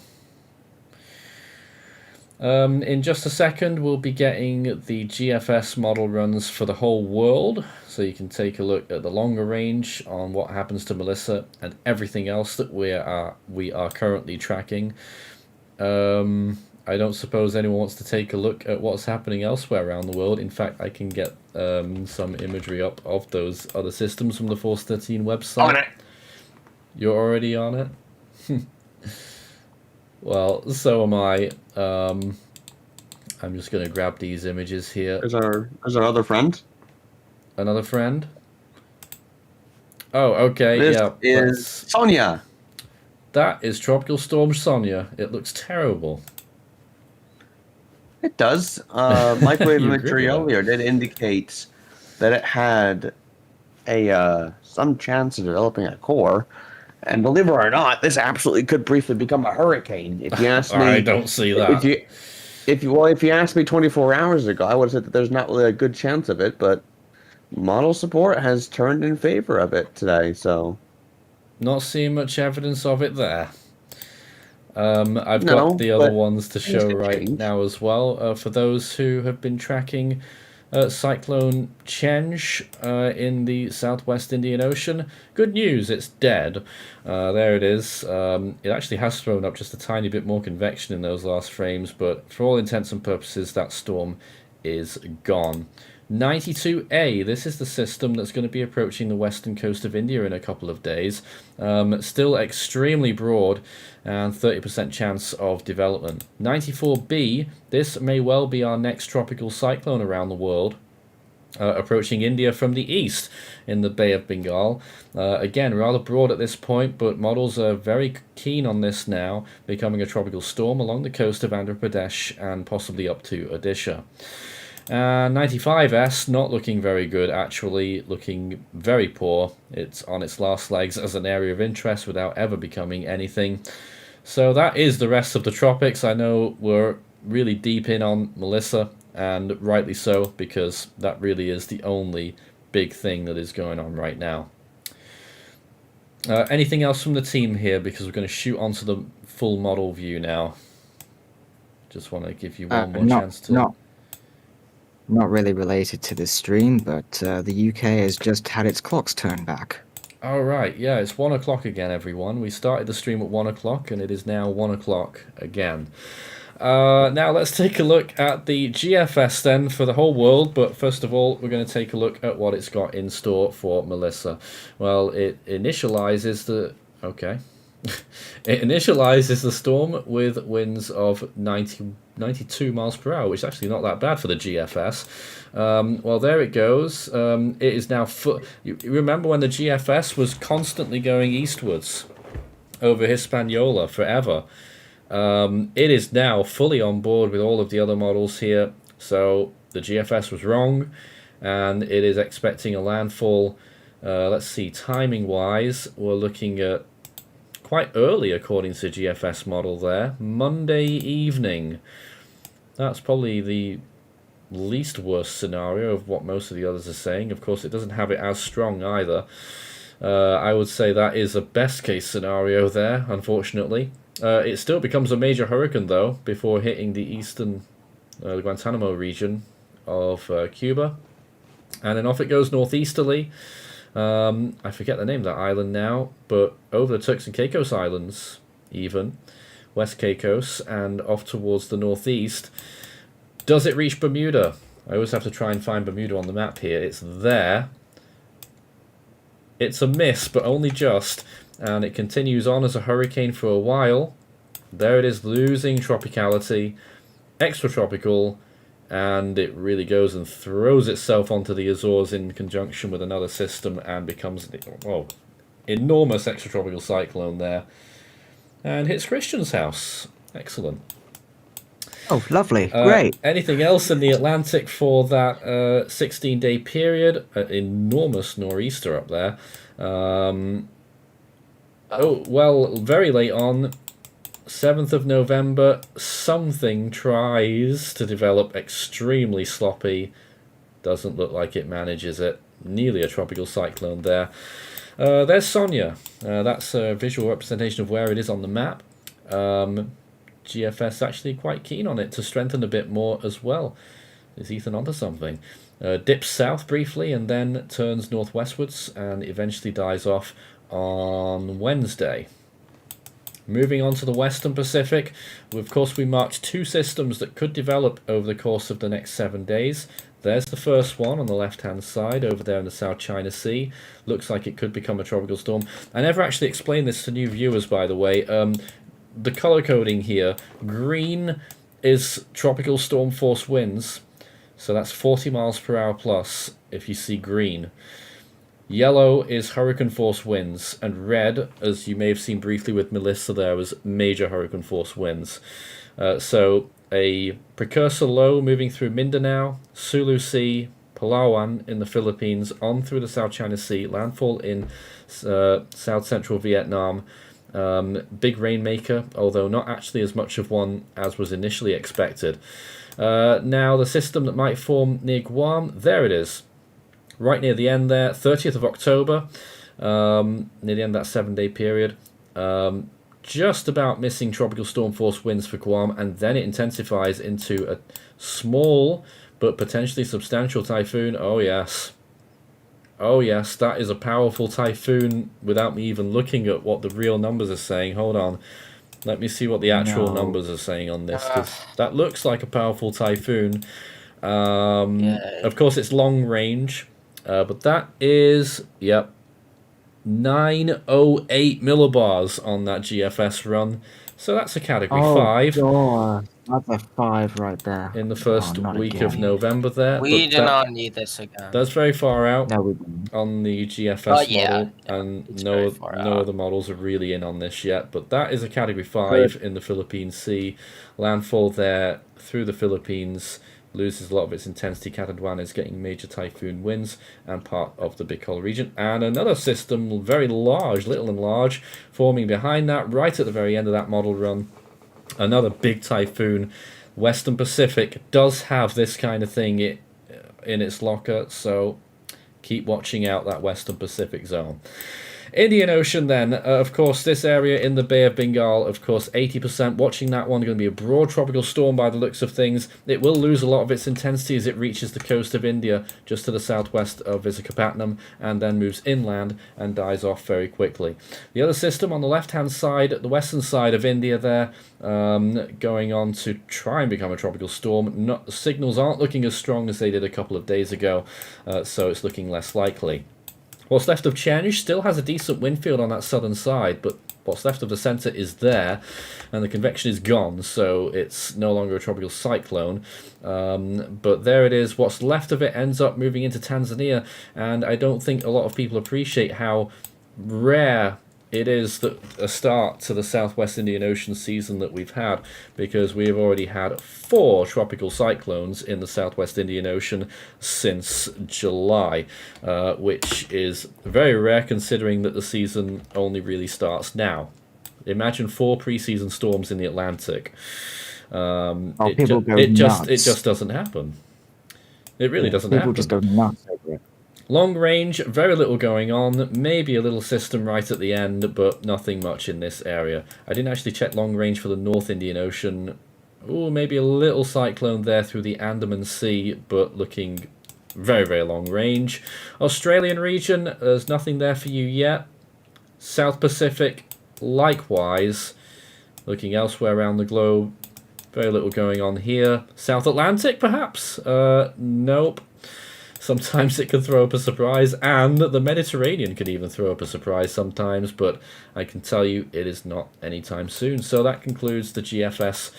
In just a second, we'll be getting the GFS model runs for the whole world, so you can take a look at the longer range on what happens to Melissa and everything else that we are currently tracking. I don't suppose anyone wants to take a look at what's happening elsewhere around the world. In fact, I can get some imagery up of those other systems from the Force 13 website. On it. You're already on it? Well, so am I. I'm just going to grab these images here. There's our other friend. Another friend? Oh, okay. This yeah. is Sonia. That is Tropical Storm Sonia. It looks terrible. It does. Microwave You imagery agree with that? earlier did indicate that it had some chance of developing a core. And believe it or not, this absolutely could briefly become a hurricane. If you ask me, I don't see that. If you asked me 24 hours ago, I would have said that there's not really a good chance of it. But model support has turned in favor of it today. So Not seeing much evidence of it there. I've got the other ones to show right now as well. For those who have been tracking Cyclone Chenj in the southwest Indian Ocean, good news, it's dead. There it is. It actually has thrown up just a tiny bit more convection in those last frames, but for all intents and purposes, that storm is gone. 92A, this is the system that's going to be approaching the western coast of India in a couple of days. Still extremely broad and 30% chance of development. 94B, this may well be our next tropical cyclone around the world. Approaching India from the east in the Bay of Bengal. Again, rather broad at this point, but models are very keen on this now, becoming a tropical storm along the coast of Andhra Pradesh and possibly up to Odisha. 95S not looking very good, actually, looking very poor. It's on its last legs as an area of interest without ever becoming anything. So that is the rest of the tropics. I know we're really deep in on Melissa, and rightly so, because that really is the only big thing that is going on right now. Anything else from the team here, because we're going to shoot onto the full model view now. Just want to give you one more chance to... Not really related to this stream, but the UK has just had its clocks turned back. Oh, right. Yeah, it's 1 o'clock again, everyone. We started the stream at 1 o'clock, and it is now 1 o'clock again. Now, let's take a look at the GFS then for the whole world, but first of all, we're going to take a look at what it's got in store for Melissa. Well, it initializes the... Okay. It initializes the storm with winds of 92 miles per hour, which is actually not that bad for the GFS. Well, there it goes. It is now... You remember when the GFS was constantly going eastwards over Hispaniola forever? It is now fully on board with all of the other models here. So the GFS was wrong, and it is expecting a landfall. Let's see, timing-wise, we're looking at quite early according to the GFS model there. Monday evening. That's probably the least worst scenario of what most of the others are saying. Of course, it doesn't have it as strong either. I would say that is a best case scenario there, unfortunately. It still becomes a major hurricane, though, before hitting the eastern the Guantanamo region of Cuba. And then off it goes northeasterly. I forget the name of that island now, but over the Turks and Caicos Islands, even, West Caicos, and off towards the northeast. Does it reach Bermuda? I always have to try and find Bermuda on the map here. It's there. It's a miss, but only just, and it continues on as a hurricane for a while. There it is, losing tropicality, extratropical, and it really goes and throws itself onto the Azores in conjunction with another system and becomes an enormous extratropical cyclone there, and hits Christian's house. Excellent. Oh, lovely. Great. Anything else in the Atlantic for that 16-day period? Enormous nor'easter up there. Oh, well, very late on, 7th of November, something tries to develop extremely sloppy. Doesn't look like it manages it. Nearly a tropical cyclone there. There's Sonia. That's a visual representation of where it is on the map. GFS actually quite keen on it to strengthen a bit more as well. Is Ethan onto something? Dips south briefly and then turns northwestwards and eventually dies off on Wednesday. Moving on to the Western Pacific, of course we marked two systems that could develop over the course of the next 7 days. There's the first one on the left-hand side over there in the South China Sea. Looks like it could become a tropical storm. I never actually explained this to new viewers, by the way. The color coding here, green is tropical storm force winds, so that's 40 miles per hour plus if you see green. Yellow is hurricane force winds, and red, as you may have seen briefly with Melissa there, was major hurricane force winds. So a precursor low moving through Mindanao, Sulu Sea, Palawan in the Philippines, on through the South China Sea, landfall in south central Vietnam. Big rainmaker, although not actually as much of one as was initially expected. Now the system that might form near Guam, there it is. Right near the end there, 30th of October, near the end of that 7-day period. Just about missing tropical storm force winds for Guam, and then it intensifies into a small but potentially substantial typhoon. Oh yes. Oh yes, that is a powerful typhoon without me even looking at what the real numbers are saying. Hold on. Let me see what the actual numbers are saying on this, 'cause that looks like a powerful typhoon. Of course, it's long range, but that is, 908 millibars on that GFS run. So that's a category 5. God. That's a 5 right there. In the first week again. of November there. We do not need this again. That's very far out No, we didn't. on the GFS model, and it's no very far out. other models are really in on this yet. But that is a category 5 in the Philippine Sea. Landfall there through the Philippines loses a lot of its intensity. Catanduan is getting major typhoon winds and part of the Bicol region. And another system, very large, little and large, forming behind that, right at the very end of that model run. Another big typhoon. Western Pacific does have this kind of thing in its locker, so keep watching out that Western Pacific zone. Indian Ocean then, of course, this area in the Bay of Bengal, of course, 80%. Watching that one, going to be a broad tropical storm by the looks of things. It will lose a lot of its intensity as it reaches the coast of India, just to the southwest of Visakhapatnam, and then moves inland and dies off very quickly. The other system on the left-hand side, the western side of India there, going on to try and become a tropical storm. Signals aren't looking as strong as they did a couple of days ago, so it's looking less likely. What's left of Chenj still has a decent wind field on that southern side, but what's left of the centre is there, and the convection is gone, so it's no longer a tropical cyclone. But there it is. What's left of it ends up moving into Tanzania, and I don't think a lot of people appreciate how rare it is that a start to the Southwest Indian Ocean season that we've had, because we have already had 4 tropical cyclones in the Southwest Indian Ocean since July, which is very rare considering that the season only really starts now. Imagine 4 pre-season storms in the Atlantic. It just doesn't happen. It really doesn't happen. People just go nuts over it. Long range, very little going on, maybe a little system right at the end, but nothing much in this area. I didn't actually check long range for the North Indian Ocean. Ooh, maybe a little cyclone there through the Andaman Sea, but looking very, very long range. Australian region, there's nothing there for you yet. South Pacific, likewise. Looking elsewhere around the globe, very little going on here. South Atlantic, perhaps? Nope. Sometimes it can throw up a surprise, and the Mediterranean can even throw up a surprise sometimes, but I can tell you it is not anytime soon. So that concludes the GFS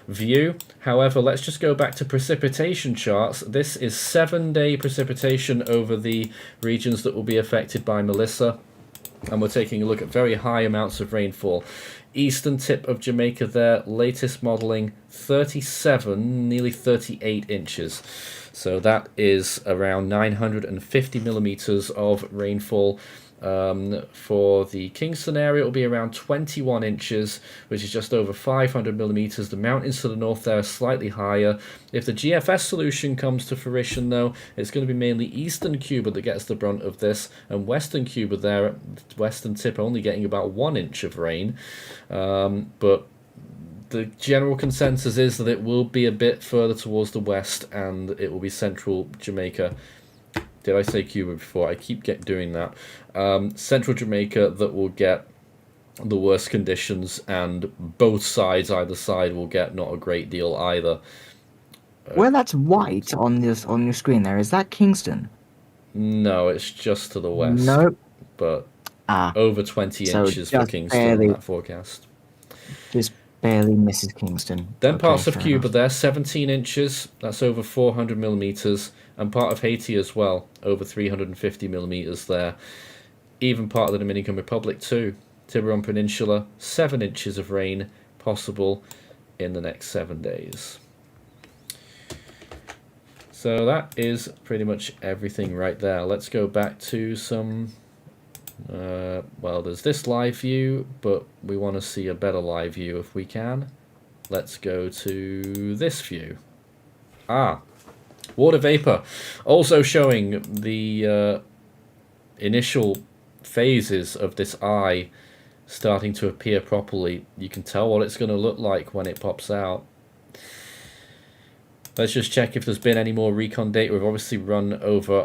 view. However, let's just go back to precipitation charts. This is 7-day precipitation over the regions that will be affected by Melissa, and we're taking a look at very high amounts of rainfall. Eastern tip of Jamaica there, latest modelling, 37, nearly 38 inches. So that is around 950 millimeters of rainfall. For the Kingston area, it will be around 21 inches, which is just over 500 millimeters. The mountains to the north there are slightly higher. If the GFS solution comes to fruition, though, it's going to be mainly eastern Cuba that gets the brunt of this, and western Cuba there, western tip only getting about 1 inch of rain. But the general consensus is that it will be a bit further towards the west, and it will be central Jamaica. Did I say Cuba before? I keep doing that. Central Jamaica that will get the worst conditions, and both sides, either side, will get not a great deal either. Where that's white on your screen there, is that Kingston? No, it's just to the west. Nope. But over 20 inches for Kingston in that forecast. Just barely misses Kingston. Then parts of Cuba there, 17 inches, that's over 400 millimeters, and part of Haiti as well, over 350 millimeters there. Even part of the Dominican Republic too. Tiburon Peninsula, 7 inches of rain possible in the next 7 days. So that is pretty much everything right there. Let's go back to some... well, there's this live view, but we want to see a better live view if we can. Let's go to this view. Water vapor. Also showing the initial phases of this eye starting to appear properly. You can tell what it's going to look like when it pops out. Let's just check if there's been any more recon data. We've obviously run over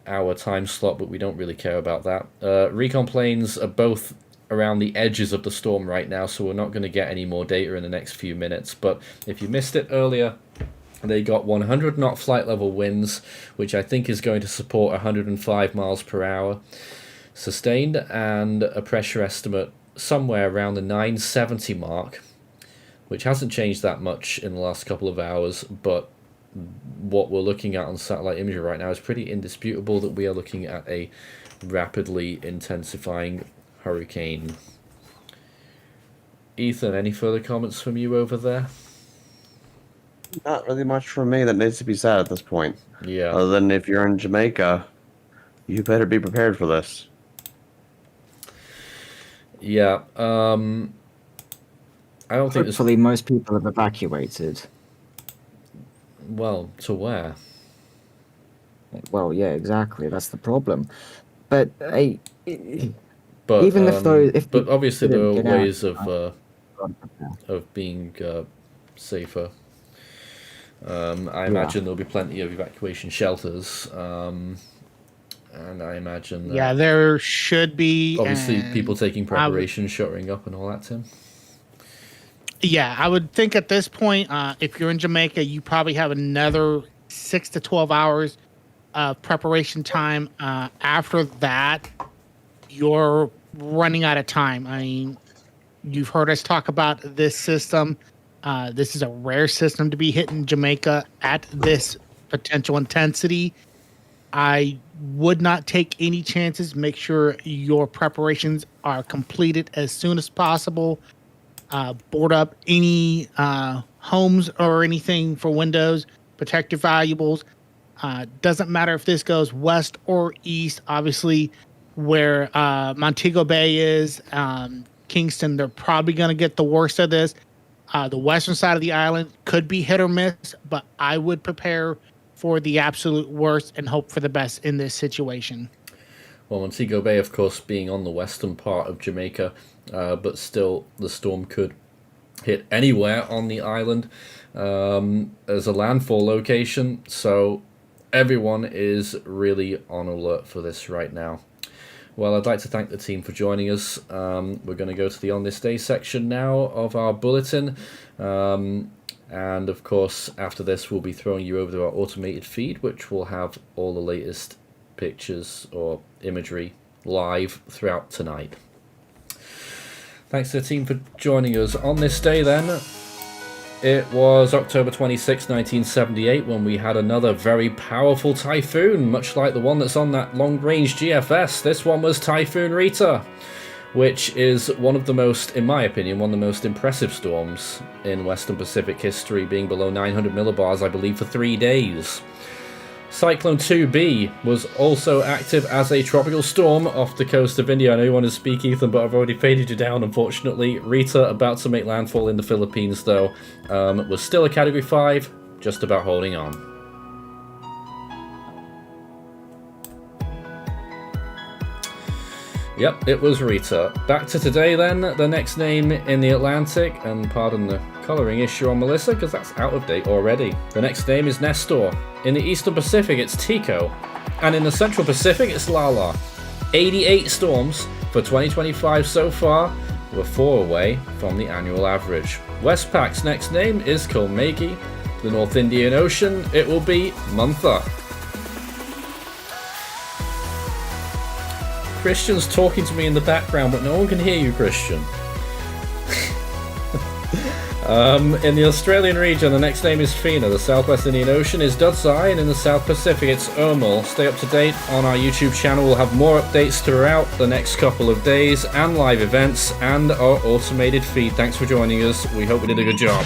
our time slot, but we don't really care about that. Recon planes are both around the edges of the storm right now, so we're not going to get any more data in the next few minutes. But if you missed it earlier, they got 100 knot flight level winds, which I think is going to support 105 miles per hour sustained, and a pressure estimate somewhere around the 970 mark, which hasn't changed that much in the last couple of hours, but what we're looking at on satellite imagery right now is pretty indisputable that we are looking at a rapidly intensifying hurricane. Ethan, any further comments from you over there? not really much for me that needs to be said at this point. Yeah. Other than if you're in Jamaica, you better be prepared for this. Yeah. I don't think there's... Hopefully, most people have evacuated. Well, to where? Well, yeah, exactly. That's the problem. But But even if though, if but people obviously there are didn't get out, ways of being safer. I imagine there'll be plenty of evacuation shelters, and I imagine that Yeah, there should be. obviously and people taking I would- preparation, shuttering up, and all that, Tim. Yeah, I would think at this point, if you're in Jamaica, you probably have another 6 to 12 hours of preparation time. After that, you're running out of time. I mean, you've heard us talk about this system. This is a rare system to be hitting Jamaica at this potential intensity. I would not take any chances. Make sure your preparations are completed as soon as possible. Board up any homes or anything for windows. Protect your valuables. Doesn't matter if this goes west or east. Obviously, where Montego Bay is, Kingston, they're probably going to get the worst of this. The western side of the island could be hit or miss, but I would prepare for the absolute worst and hope for the best in this situation. Well, Montego Bay, of course, being on the western part of Jamaica, but still the storm could hit anywhere on the island as a landfall location. So everyone is really on alert for this right now. Well, I'd like to thank the team for joining us. We're going to go to the On This Day section now of our bulletin. And of course, after this, we'll be throwing you over to our automated feed, which will have all the latest pictures or imagery live throughout tonight. Thanks to the team for joining us. On this day then, it was October 26, 1978, when we had another very powerful typhoon, much like the one that's on that long-range GFS. This one was Typhoon Rita, which is one of the most, in my opinion, one of the most impressive storms in Western Pacific history, being below 900 millibars, I believe, for 3 days. Cyclone 2B was also active as a tropical storm off the coast of India. I know you want to speak, Ethan, but I've already faded you down, unfortunately. Rita, about to make landfall in the Philippines, though, was still a Category 5, just about holding on. Yep, it was Rita. Back to today then, the next name in the Atlantic, and pardon the colouring issue on Melissa, because that's out of date already. The next name is Nestor. In the Eastern Pacific, it's Tico. And in the Central Pacific, it's Lala. 88 storms for 2025 so far. We're 4 away from the annual average. Westpac's next name is Kolmegi. The North Indian Ocean, it will be Mantha. Christian's talking to me in the background, but no one can hear you, Christian. In the Australian region, the next name is Fina. The Southwest Indian Ocean is Dudzai, and in the South Pacific, it's Ermal. Stay up to date on our YouTube channel. We'll have more updates throughout the next couple of days, and live events, and our automated feed. Thanks for joining us. We hope we did a good job.